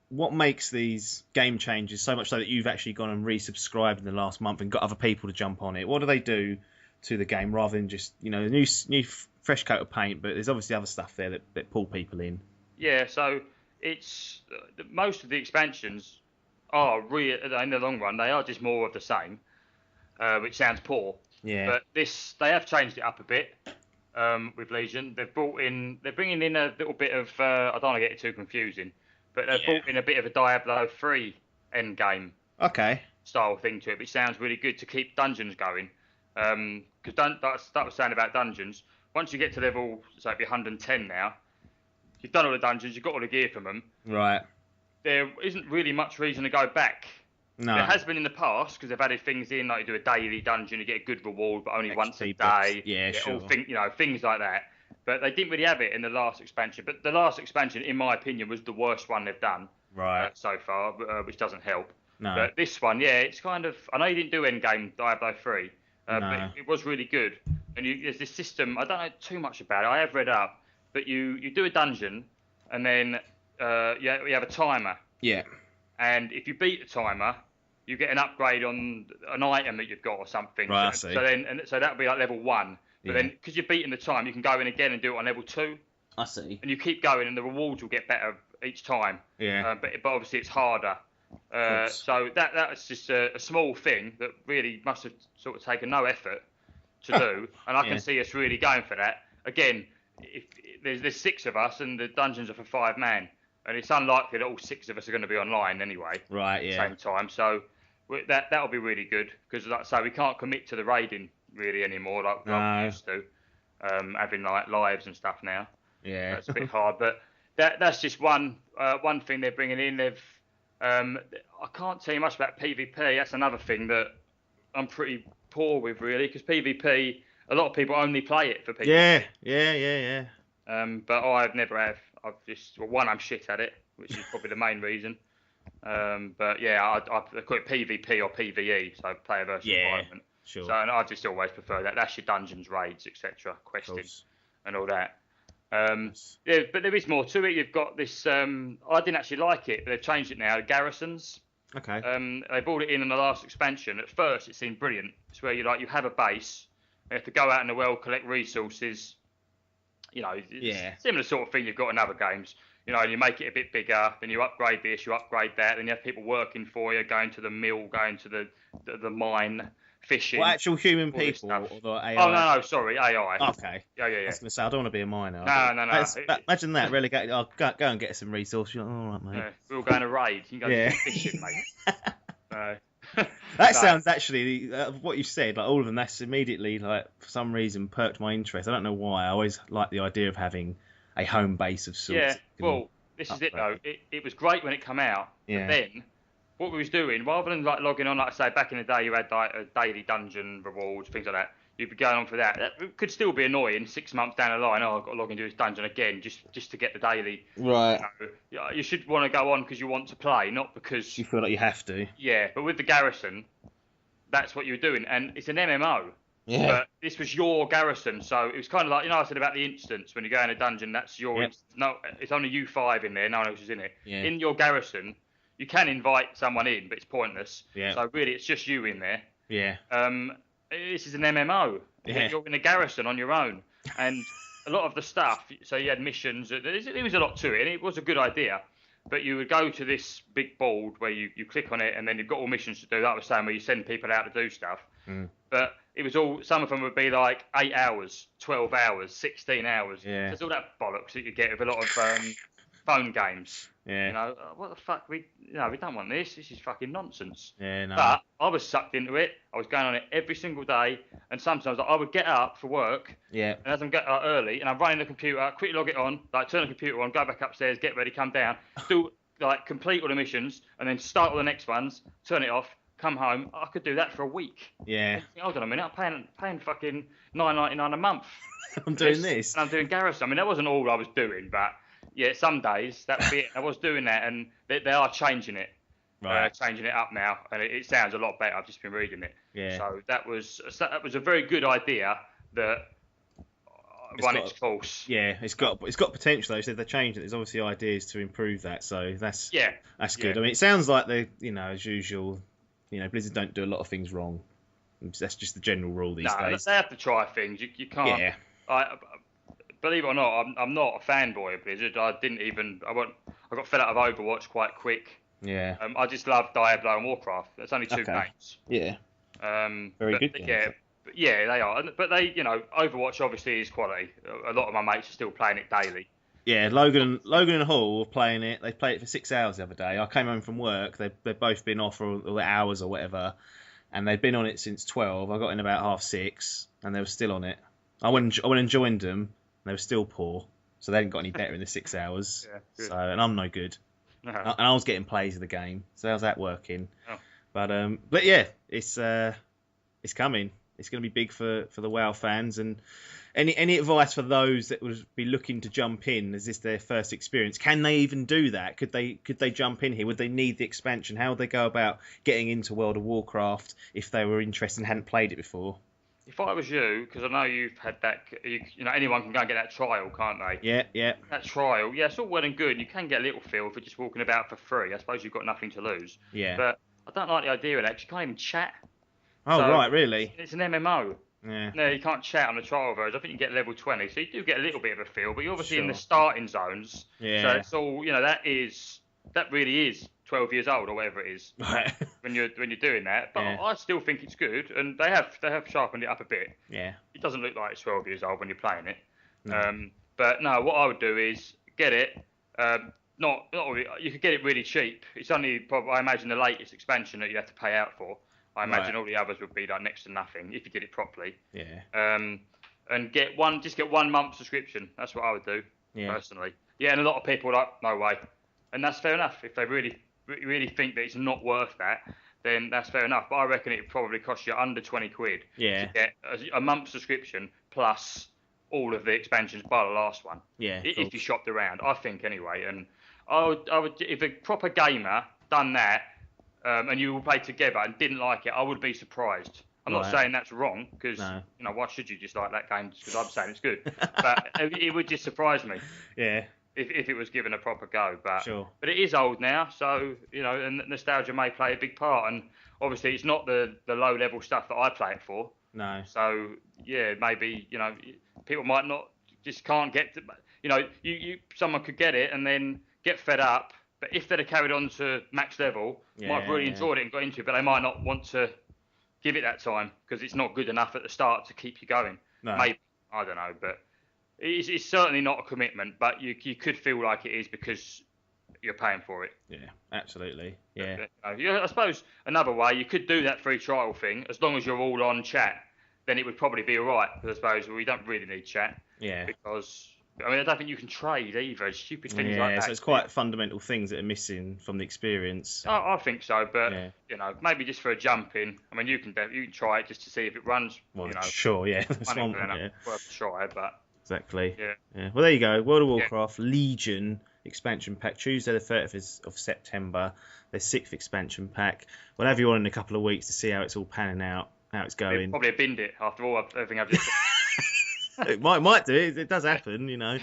what makes these game changes so much so that you've actually gone and resubscribed in the last month and got other people to jump on it? What do they do to the game rather than just a new fresh coat of paint? But there's obviously other stuff there that pull people in. Yeah, so it's most of the expansions are in the long run they are just more of the same, which sounds poor. Yeah. But they have changed it up a bit with Legion. They're bringing in a little bit of I don't want to get it too confusing, but they've brought in a bit of a Diablo 3 end game style thing to it, which sounds really good to keep dungeons going. Because that was saying about dungeons. Once you get to level, so it'd be 110 now. You've done all the dungeons, you've got all the gear from them. Right. There isn't really much reason to go back. No. There has been in the past because they've added things in like you do a daily dungeon, you get a good reward, but only once a day. Yeah, sure. Things like that. But they didn't really have it in the last expansion. But the last expansion, in my opinion, was the worst one they've done so far, but doesn't help. No. But this one, it's kind of. I know you didn't do Endgame Diablo 3, but it was really good. And there's this system. I don't know too much about it. I have read up, but you do a dungeon, and then you have a timer. Yeah. And if you beat the timer, you get an upgrade on an item that you've got or something. Right, I see. So that'll be like level 1. But then, because you're beating the time, you can go in again and do it on level 2. I see. And you keep going, and the rewards will get better each time. Yeah. But obviously it's harder. So that's just a small thing that really must have sort of taken no effort to do. And I can see us really going for that. Again, if there's 6 of us, and the dungeons are for 5 man. And it's unlikely that all 6 of us are going to be online anyway. Right, yeah. At the same time. So that'll be really good. Because, like I say, we can't commit to the raiding really anymore like we used to. Having like lives and stuff now. Yeah. That's a bit hard. But that's just one thing they're bringing in. I can't tell you much about PvP. That's another thing that I'm pretty poor with, really. Because PvP, a lot of people only play it for PvP. Yeah. But I've never have. I'm shit at it, which is probably the main reason. But yeah, I call it PvP or PvE, so player versus environment. Sure. So and I just always prefer that. That's your dungeons, raids, etc., questing, and all that. But there is more to it. You've got this. I didn't actually like it, but they've changed it now. Garrisons. Okay. They brought it in the last expansion. At first, it seemed brilliant. It's where you have a base. You have to go out in the world, collect resources. It's similar sort of thing you've got in other games. And you make it a bit bigger, then you upgrade this, you upgrade that, then you have people working for you, going to the mill, going to the mine, fishing. Well, actual human people or the AI? Oh, no, sorry, AI. Okay. Yeah. I was going to say, I don't want to be a miner. No. Imagine that, relegate. I'll go and get some resources. You're like, all right, mate. Yeah, we're all going to raid. You can go fishing, mate. That sounds actually what you said. Like all of them, that's immediately for some reason perked my interest. I don't know why. I always like the idea of having a home base of sorts. Yeah. Well, this is it though. It was great when it came out. Yeah. But then what we was doing, rather than logging on, like I say, back in the day, you had a daily dungeon rewards, things like that. You'd be going on for that. That could still be annoying 6 months down the line. Oh, I've got to log into this dungeon again just to get the daily. Right. You should want to go on because you want to play, not because you feel like you have to. Yeah, but with the garrison, that's what you're doing, and it's an MMO. Yeah. But this was your garrison, so it was kind of like I said about the instance when you go in a dungeon. That's your instance. No, it's only you 5 in there. No one else is in it. Yeah. In your garrison, you can invite someone in, but it's pointless. Yeah. So really, it's just you in there. Yeah. This is an MMO. Yeah. You're in a garrison on your own, and a lot of the stuff. So you had missions. There was a lot to it, and it was a good idea. But you would go to this big board where you click on it, and then you've got all missions to do. Like I was saying, where you send people out to do stuff. Mm. But it was all. Some of them would be like 8 hours, 12 hours, 16 hours. Yeah. So there's all that bollocks that you get with a lot of phone games. Yeah. You know, what the fuck? We don't want this. This is fucking nonsense. Yeah, no. But I was sucked into it. I was going on it every single day, and sometimes I would get up for work. Yeah. And as I'm getting up early, and I'm running the computer, quickly log it on, like turn the computer on, go back upstairs, get ready, come down, do like complete all the missions, and then start all the next ones, turn it off, come home. I could do that for a week. Yeah. Hold on a minute, I'm paying fucking $9.99 a month. I'm doing this. And I'm doing Garrison. I mean, that wasn't all I was doing, but yeah, some days that would be it. I was doing that, and they are changing it. Right. Changing it up now, and it sounds a lot better. I've just been reading it. Yeah. So that was a very good idea that run its course. Yeah, it's got potential though. So if they changed it, there's obviously ideas to improve that. So that's good. Yeah. I mean, it sounds like they, as usual, Blizzard don't do a lot of things wrong. That's just the general rule these days. They have to try things. You can't. Yeah. Believe it or not, I'm not a fanboy of Blizzard. I got fed up of Overwatch quite quick. Yeah. I just love Diablo and Warcraft. There's only two games. Yeah. Very good games. Yeah, they are. But they, Overwatch obviously is quality. A lot of my mates are still playing it daily. Yeah, Logan and Hall were playing it. They played it for 6 hours the other day. I came home from work. They've both been off for all the hours or whatever, and they'd been on it since 12. I got in about 6:30, and they were still on it. I went and joined them, and they were still poor. So they hadn't got any better in the 6 hours. Yeah, and I'm no good. No. And I was getting plays of the game. So how's that working? Oh. But yeah, it's coming. It's going to be big for the WoW fans. And any advice for those that would be looking to jump in? Is this their first experience? Can they even do that? Could they jump in here? Would they need the expansion? How would they go about getting into World of Warcraft if they were interested and hadn't played it before? If I was you, because I know you've had that, anyone can go and get that trial, can't they? Yeah. That trial, it's all well and good. You can get a little feel for just walking about for free. I suppose you've got nothing to lose. Yeah. But I don't like the idea of that. 'Cause you can't even chat. Oh, right, really? It's an MMO. Yeah. No, you can't chat on the trial version. I think you get level 20, so you do get a little bit of a feel. But you're obviously in the starting zones. Yeah. So it's all, that really is 12 years old or whatever it is Right. when you're doing that. But Yeah. I still think it's good, and they have sharpened it up a bit. Yeah. It doesn't look like it's 12 years old when you're playing it. No. But no, what I would do is get it. Not really, you could get it really cheap. It's only probably, I imagine, the latest expansion that you have to pay out for. I imagine all the others would be like next to nothing if you did it properly. Yeah. And get one month subscription. That's what I would do personally. Yeah, and a lot of people are like, no way, and that's fair enough. If they really think that it's not worth that, then that's fair enough. But I reckon it would probably cost you under 20 quid to get a month subscription plus all of the expansions by the last one. Yeah. If you shopped around, I think anyway. And I would if a proper gamer done that. And you all played together and didn't like it, I would be surprised. I'm not saying that's wrong, because why should you just like that game just because I'm saying it's good? But it would just surprise me. Yeah. If it was given a proper go, but Sure. But it is old now, so and nostalgia may play a big part. And obviously, it's not the low level stuff that I play it for. No. So yeah, maybe people might not just can't get to. Someone could get it and then get fed up. But if they'd have carried on to max level, might have really enjoyed it and got into it, but they might not want to give it that time because it's not good enough at the start to keep you going. No. Maybe, I don't know, but it's certainly not a commitment, but you could feel like it is because you're paying for it. Yeah, absolutely. Yeah. I suppose another way, you could do that free trial thing, as long as you're all on chat, then it would probably be all right, because I suppose we don't really need chat. Yeah. Because I don't think you can trade either. Stupid things like that. Yeah, so it's quite fundamental things that are missing from the experience. I think so, but maybe just for a jump in. I mean, you can try it just to see if it runs. Well, sure, yeah. Worth a try, but exactly. Yeah. Well, there you go. World of Warcraft Legion expansion pack, Tuesday the 30th of September. Their 6th expansion pack. We'll have you on in a couple of weeks to see how it's all panning out, how it's going. Probably have binned it after everything I've just said. It might do. It does happen,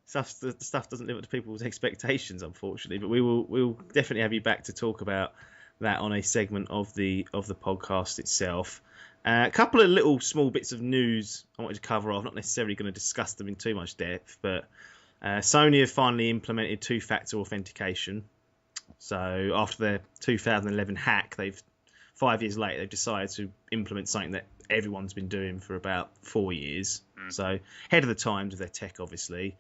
Stuff doesn't live up to people's expectations, unfortunately. But we'll definitely have you back to talk about that on a segment of the podcast itself. A couple of little small bits of news I wanted to cover off. Not necessarily going to discuss them in too much depth, but Sony have finally implemented two-factor authentication. So after their 2011 hack, they've 5 years later, they've decided to implement something that everyone's been doing for about 4 years. So ahead of the times with their tech, obviously.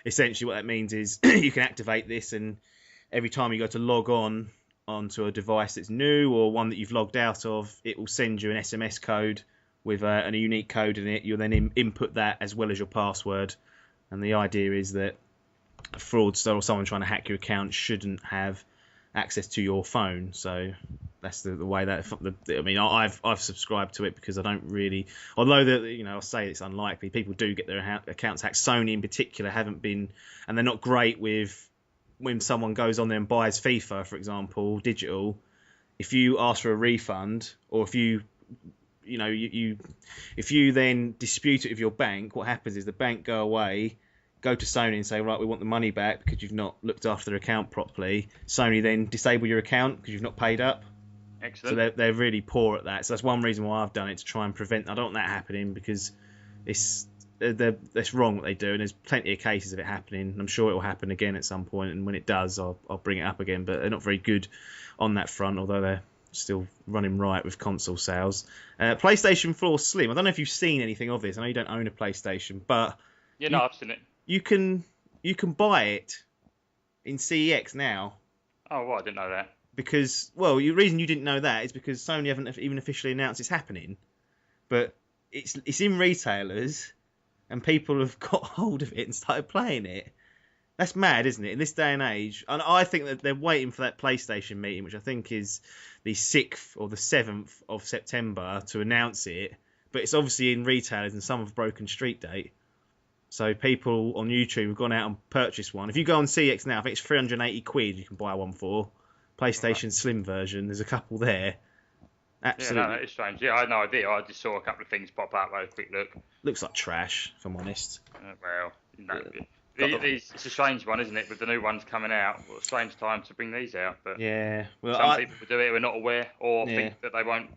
Essentially, what that means is you can activate this, and every time you go to log on onto a device that's new or one that you've logged out of, it will send you an SMS code with a unique code in it. You'll then input that as well as your password. And the idea is that a fraudster or someone trying to hack your account shouldn't have access to your phone. So that's the way that I mean, I've subscribed to it because I don't really, although I'll say it's unlikely, people do get their accounts hacked. Sony in particular haven't been, and they're not great with when someone goes on there and buys FIFA, for example, digital. If you ask for a refund, or if you then dispute it with your bank, what happens is the bank go away, go to Sony and say, right, we want the money back because you've not looked after their account properly. Sony then disable your account because you've not paid up. Excellent. So they're really poor at that. So that's one reason why I've done it, to try and prevent. I don't want that happening, because that's wrong what they do, and there's plenty of cases of it happening. I'm sure it will happen again at some point, and when it does, I'll bring it up again. But they're not very good on that front, although they're still running right with console sales. PlayStation 4 Slim. I don't know if you've seen anything of this. I know you don't own a PlayStation, but I've seen it. You can buy it in CEX now. Oh, well, I didn't know that. Because, well, the reason you didn't know that is because Sony haven't even officially announced it's happening. But it's in retailers, and people have got hold of it and started playing it. That's mad, isn't it? In this day and age. And I think that they're waiting for that PlayStation meeting, which I think is the 6th or the 7th of September, to announce it. But it's obviously in retailers, and some have broken street date. So people on YouTube have gone out and purchased one. If you go on CX now, I think it's 380 quid you can buy one for. PlayStation Slim version. There's a couple there. Absolutely. Yeah, that is strange. Yeah, I had no idea. I just saw a couple of things pop up. I had a quick look. Looks like trash, if I'm honest. It's a strange one, isn't it? With the new ones coming out, what a strange time to bring these out. But yeah, well, some people do it who are not aware, or think that they won't.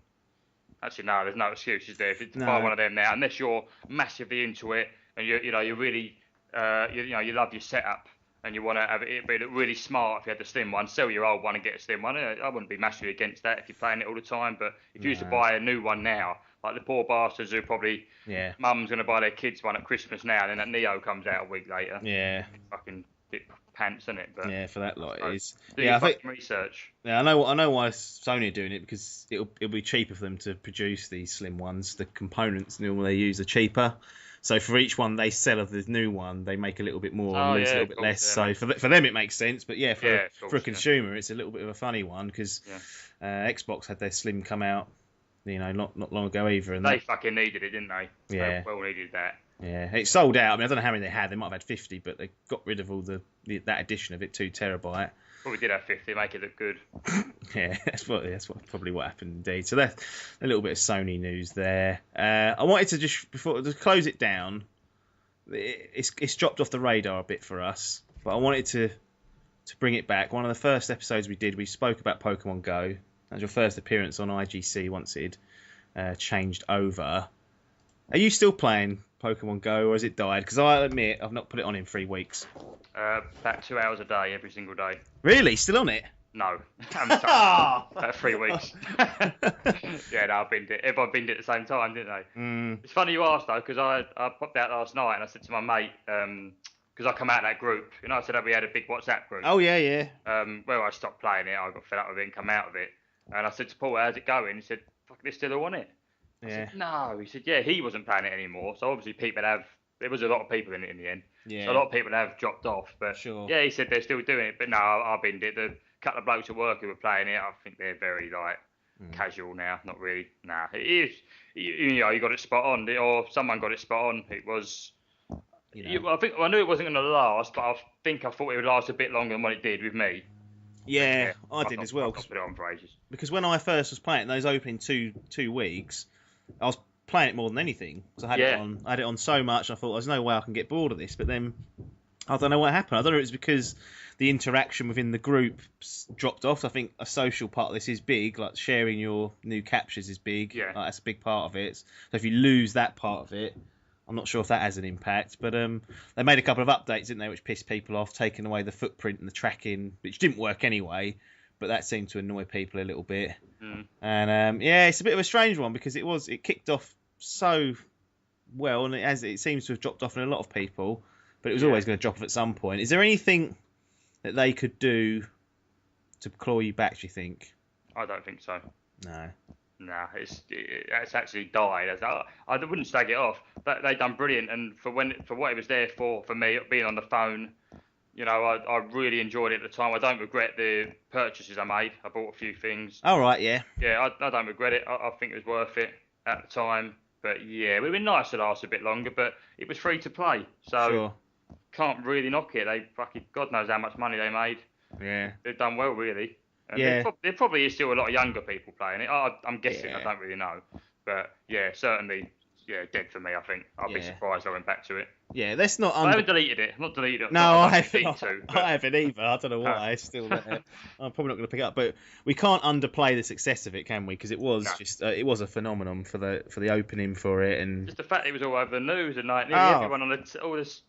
Actually, no, there's no excuses there. If you buy one of them now, unless you're massively into it and you're really, you love your setup, and you want to have it be really smart. If you had the slim one, sell your old one and get a slim one. I wouldn't be massively against that if you're playing it all the time. But if you used to buy a new one now, like the poor bastards who probably, mum's going to buy their kids one at Christmas now, and then that Neo comes out a week later. Yeah. Fucking dip pants, isn't it? But yeah, for that lot it is. I think research. Yeah, I know why Sony are doing it, because it'll be cheaper for them to produce these slim ones. The components normally they use are cheaper. So for each one they sell of the new one, they make a little bit more, and lose a little bit less. So for them it makes sense, but for a consumer it's a little bit of a funny one, because Xbox had their Slim come out, not long ago either, and they fucking needed it, didn't they? Yeah, they well needed that. Yeah, it sold out. I mean, I don't know how many they had. They might have had 50, but they got rid of all that edition of it, 2 terabyte. Probably did have 50, make it look good. Yeah, that's probably what happened indeed. So that's a little bit of Sony news there. I wanted to to close it down. It's dropped off the radar a bit for us, but I wanted to bring it back. One of the first episodes we spoke about Pokémon GO. That was your first appearance on IGC once it changed over. Are you still playing Pokemon Go, or has it died? Because I admit I've not put it on in 3 weeks. About 2 hours a day, every single day. Really? Still on it? No. About 3 weeks. Yeah, no, I binned it. Everyone binned it at the same time, didn't they? Mm. It's funny you asked, though, because I popped out last night and I said to my mate, because I come out of that group, I said that we had a big WhatsApp group. Oh, yeah. Well, I stopped playing it, I got fed up with it and come out of it. And I said to Paul, how's it going? He said, fuck, they're still all on it. I said, no. He said, yeah, he wasn't playing it anymore. So obviously there was a lot of people in it in the end. Yeah. So a lot of people have dropped off. But sure. Yeah, he said they're still doing it. But no, I've binned it. The couple of blokes at work who were playing it, I think they're very casual now. Not really. Nah, it is. You got it spot on, or someone got it spot on. It was. I knew it wasn't going to last, but I thought it would last a bit longer than what it did with me. Yeah, I did as well. I put it on for ages. Because when I first was playing those opening two weeks, I was playing it more than anything. So I had it on so much. I thought there's no way I can get bored of this. But then I don't know what happened. I don't know if it's because the interaction within the group dropped off. I think a social part of this is big, like sharing your new captures is big. Yeah, that's a big part of it. So if you lose that part of it, I'm not sure if that has an impact, but they made a couple of updates, didn't they, which pissed people off, taking away the footprint and the tracking, which didn't work anyway. but that seemed to annoy people a little bit. Mm. And yeah, it's a bit of a strange one because it kicked off so well, and it seems to have dropped off in a lot of people, but it was always going to drop off at some point. Is there anything that they could do to claw you back, do you think? I don't think so. No. Nah, it's actually died. I wouldn't slag it off. But they done brilliant, and for what it was there for me being on the phone, you know, I really enjoyed it at the time. I don't regret the purchases I made. I bought a few things. All right, yeah. Yeah, I don't regret it. I think it was worth it at the time. But yeah, it would have been nice to last a bit longer, but it was free to play, so Sure. Can't really knock it. They fucking God knows how much money they made. Yeah. They've done well, really. And Yeah. there probably is still a lot of younger people playing it. I'm guessing. Yeah. I don't really know. But yeah, certainly, yeah, dead for me, I think. I'll be surprised I went back to it. Yeah, let's not... I haven't deleted it. I'm not deleted it. No, I I haven't either. I don't know why. No. It's still there. I'm probably not going to pick it up. But we can't underplay the success of it, can we? Because it was it was a phenomenon for the opening for it. And just the fact it was all over the news and like everyone on all this...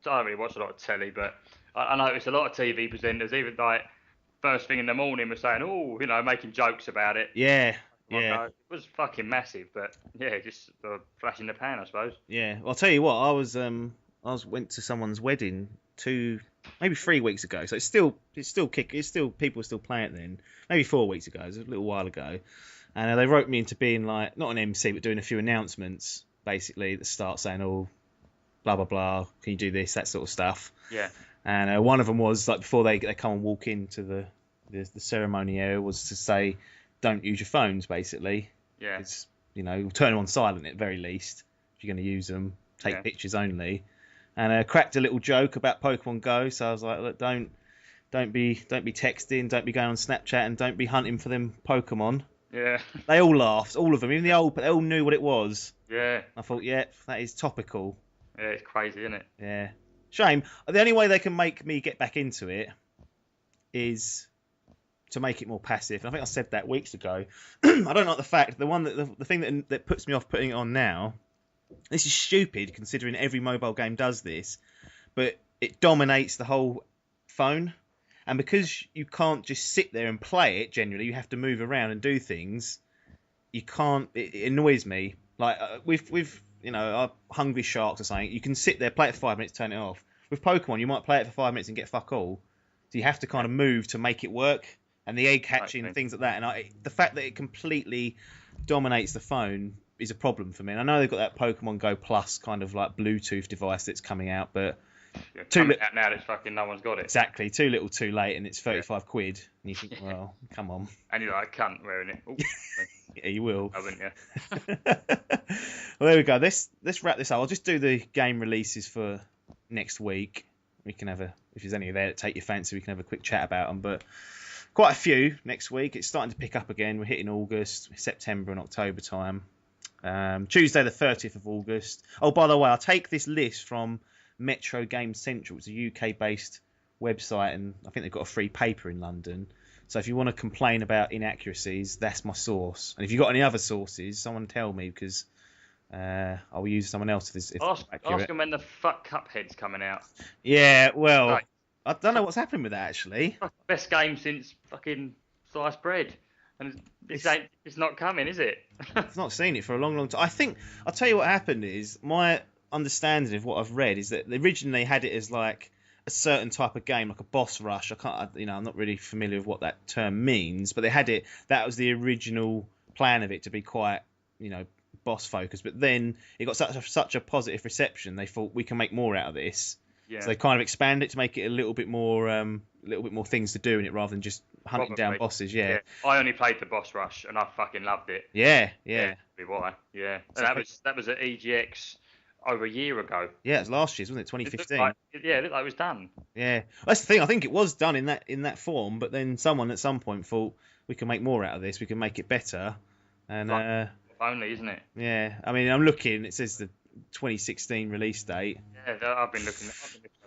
I don't really watch a lot of telly, but I noticed a lot of TV presenters, even like first thing in the morning, were saying, "Oh, you know," making jokes about it. Yeah. It was fucking massive, but yeah, just a flash in the pan, I suppose. Yeah. Well, I'll tell you what. I went to someone's wedding maybe 3 weeks ago. So it's still people are still playing it then. Maybe 4 weeks ago. It was a little while ago. And they wrote me into being like not an MC, but doing a few announcements basically at the start, saying, "Oh, blah blah blah, can you do this?" That sort of stuff. Yeah. And one of them was like before they come and walk into the ceremony area was to say, "Don't use your phones." Basically. Yeah. It's, you know, turn them on silent at very least if you're going to use them. Take pictures only. And cracked a little joke about Pokemon GO. So I was like, look, don't be texting, don't be going on Snapchat, and don't be hunting for them Pokemon. Yeah. They all laughed, all of them, even the old, but they all knew what it was. Yeah. I thought, yeah, that is topical. Yeah, it's crazy, isn't it? Yeah. Shame. The only way they can make me get back into it is to make it more passive. And I think I said that weeks ago. I don't like the fact the thing that puts me off putting it on now. This is stupid considering every mobile game does this, but it dominates the whole phone. And because you can't just sit there and play it, generally, you have to move around and do things. You can't. It annoys me. Like with you know, Hungry Sharks or something, you can sit there, play it for 5 minutes, turn it off. With Pokemon, you might play it for 5 minutes and get fuck all. So you have to kind of move to make it work. And the egg hatching and things like that. And the fact that it completely dominates the phone is a problem for me. And I know they've got that Pokemon Go Plus kind of like Bluetooth device that's coming out, but coming out now that fucking no one's got it. Exactly, too little, too late, and it's 35 quid. And you think, well, come on. And you're like, cunt wearing it. Ooh, yeah, you will. I wouldn't, yeah. Well, there we go. Let's wrap this up. I'll just do the game releases for next week. We can have if there's any there that take your fancy, we can have a quick chat about them. But quite a few next week. It's starting to pick up again. We're hitting August, September and October time. Tuesday the 30th of August. Oh, by the way, I'll take this list from Metro Game Central. It's a UK-based website, and I think they've got a free paper in London. So if you want to complain about inaccuracies, that's my source. And if you've got any other sources, someone tell me, because I will use someone else's. Ask them when the fuck Cuphead's coming out. Yeah, well, right. I don't know what's happening with that, actually. Best game since fucking sliced bread. And it's not coming, is it? I've not seen it for a long, long time. I'll tell you what happened is, my understanding of what I've read is that originally they had it as like a certain type of game, like a boss rush. I'm not really familiar with what that term means, but they had it, that was the original plan of it, to be quite, boss focused. But then it got such a positive reception, they thought we can make more out of this. Yeah. So they kind of expanded it to make it a little bit more things to do in it rather than just hunting down bosses. Yeah. I only played the boss rush and I fucking loved it. Yeah. Why? Yeah. And that was at EGX over a year ago. Yeah, it was last year's, wasn't it? 2015. It looked like it was done. Yeah. That's the thing. I think it was done in that form, but then someone at some point thought we can make more out of this. We can make it better. And if only, isn't it? Yeah. I mean, I'm looking. It says the 2016 release date. Yeah, I've been looking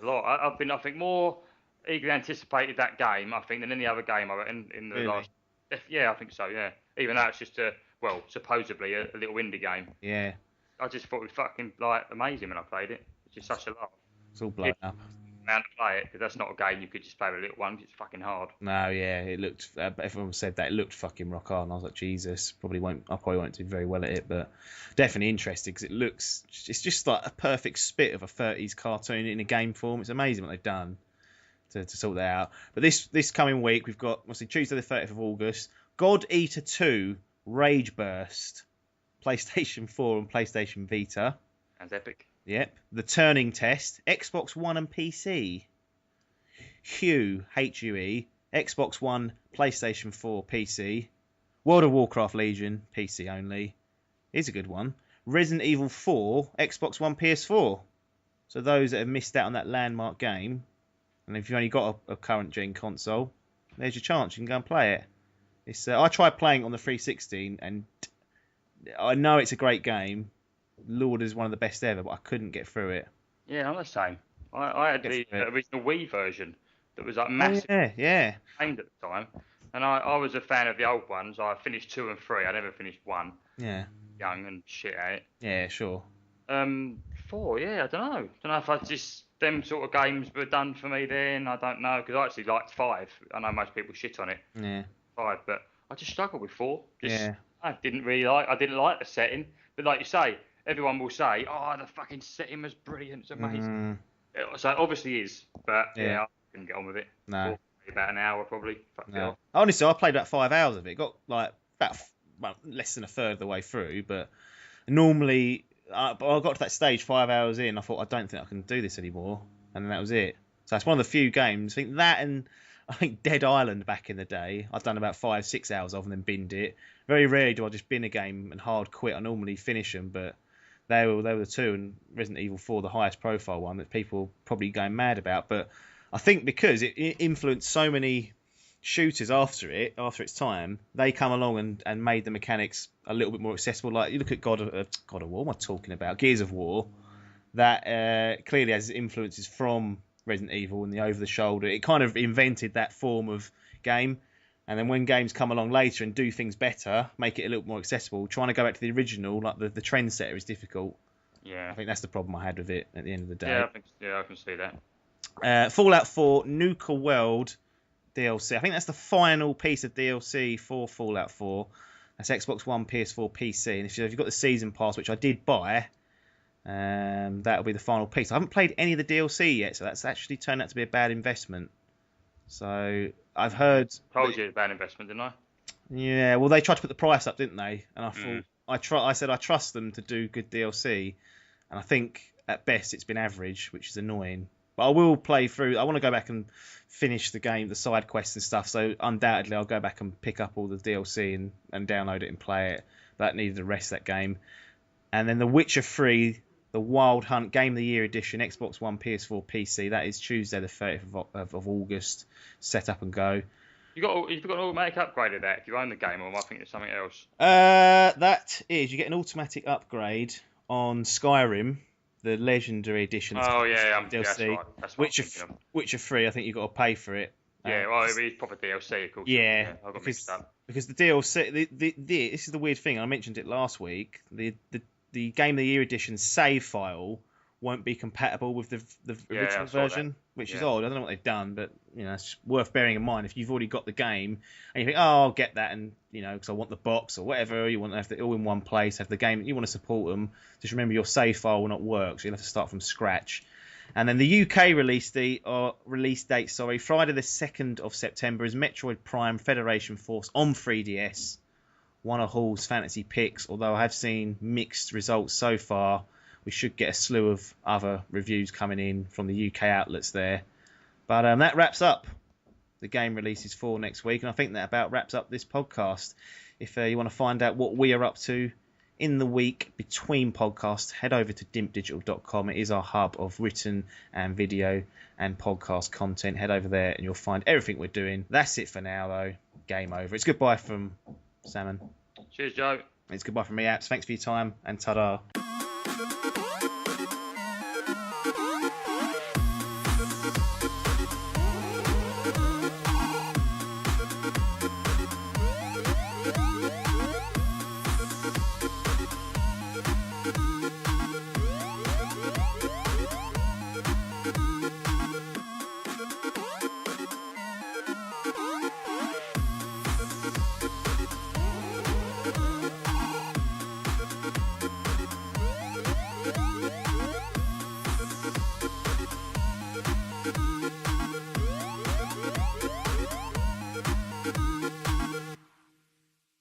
a lot. I've been, I think, more eagerly anticipated that game, I think, than any other game I've in the last. Yeah, I think so. Yeah, even though it's just supposedly a little indie game. Yeah. I just thought it was fucking amazing when I played it. It's just such a lot. It's all blown up. around to play it, because that's not a game you could just play with a little one, 'cause it's fucking hard. No, yeah, it looked. Everyone said that it looked fucking rock hard, and I was like, Jesus, I probably won't do very well at it, but definitely interested because it's just like a perfect spit of a 30s cartoon in a game form. It's amazing what they've done to sort that out. But this coming week, we've got obviously Tuesday the 30th of August, God Eater 2 Rage Burst, PlayStation 4 and PlayStation Vita. Sounds epic. Yep. The Turning Test, Xbox One and PC. Hue, Hue, Xbox One, PlayStation 4, PC. World of Warcraft Legion, PC only. Here's a good one. Resident Evil 4, Xbox One, PS4. So those that have missed out on that landmark game, and if you've only got a current gen console, there's your chance. You can go and play it. I tried playing it on the 360, and I know it's a great game. Lord is one of the best ever, but I couldn't get through it. Yeah, I'm the same. I had the original Wii version that was like massive. Yeah. Aimed at the time, and I was a fan of the old ones. I finished 2 and 3. I never finished 1. Yeah. Young and shit at it. Yeah, sure. 4, yeah, I don't know if I just them sort of games were done for me then. I don't know, because I actually liked 5. I know most people shit on it. Yeah. 5, but I just struggled with 4. Yeah. I didn't like the setting, but like you say, everyone will say, "Oh, the fucking setting was brilliant. It's amazing." So it obviously is, but yeah, I couldn't get on with it. No. About an hour probably. No. Honestly, I played about 5 hours of it. Got like about less than a third of the way through, but normally I got to that stage 5 hours in. I thought, I don't think I can do this anymore, and then that was it. So it's one of the few games. I think that, and I think Dead Island back in the day, I've done about 5-6 hours of and then binned it. Very rarely do I just bin a game and hard quit. I normally finish them, but they were the two, and Resident Evil 4, the highest profile one that people probably going mad about. But I think because it influenced so many shooters after its time, they come along and made the mechanics a little bit more accessible. Like you look at God of War, what am I talking about? Gears of War, that clearly has influences from Resident Evil and the over the shoulder. It kind of invented that form of game. And then when games come along later and do things better, make it a little more accessible, trying to go back to the original, like the trendsetter, is difficult. Yeah. I think that's the problem I had with it at the end of the day. Yeah, I can see that. Fallout 4 Nuka World DLC. I think that's the final piece of DLC for Fallout 4. That's Xbox One, PS4, PC. And if you've got the Season Pass, which I did buy, that'll be the final piece. I haven't played any of the DLC yet, so that's actually turned out to be a bad investment. So I've heard. Told you it's a bad investment, didn't I? Yeah, well, they tried to put the price up, didn't they? And I thought I said I trust them to do good DLC, and I think at best it's been average, which is annoying. But I will play through. I want to go back and finish the game, the side quests and stuff. So undoubtedly, I'll go back and pick up all the DLC and download it and play it. That needed the rest of that game. And then The Witcher 3. The Wild Hunt Game of the Year Edition, Xbox One, PS4, PC. That is Tuesday the 30th of August. Set up and go. You've got an automatic upgrade of that if you own the game, or I think it's something else. That is, you get an automatic upgrade on Skyrim, the Legendary Edition. Oh yeah, DLC. That's right. That's what Witcher 3, I think you've got to pay for it. Yeah, well, it's proper DLC, of course. Yeah, I got mixed up. Because the DLC, this is the weird thing. I mentioned it last week. The Game of the Year Edition save file won't be compatible with the original version, which is odd. I don't know what they've done, but it's worth bearing in mind. If you've already got the game and you think, oh, I'll get that, and because I want the box or whatever, you want to have it all in one place, have the game, you want to support them. Just remember your save file will not work, so you'll have to start from scratch. And then the UK release date, Friday the 2nd of September is Metroid Prime Federation Force on 3DS. One of Hall's fantasy picks, although I have seen mixed results so far. We should get a slew of other reviews coming in from the UK outlets there. But that wraps up the game releases for next week, and I think that about wraps up this podcast. If you want to find out what we are up to in the week between podcasts, head over to dimpdigital.com. It is our hub of written and video and podcast content. Head over there and you'll find everything we're doing. That's it for now, though. Game over. It's goodbye from Salmon. Cheers, Joe. It's goodbye from me, Apps. Thanks for your time, and ta-da.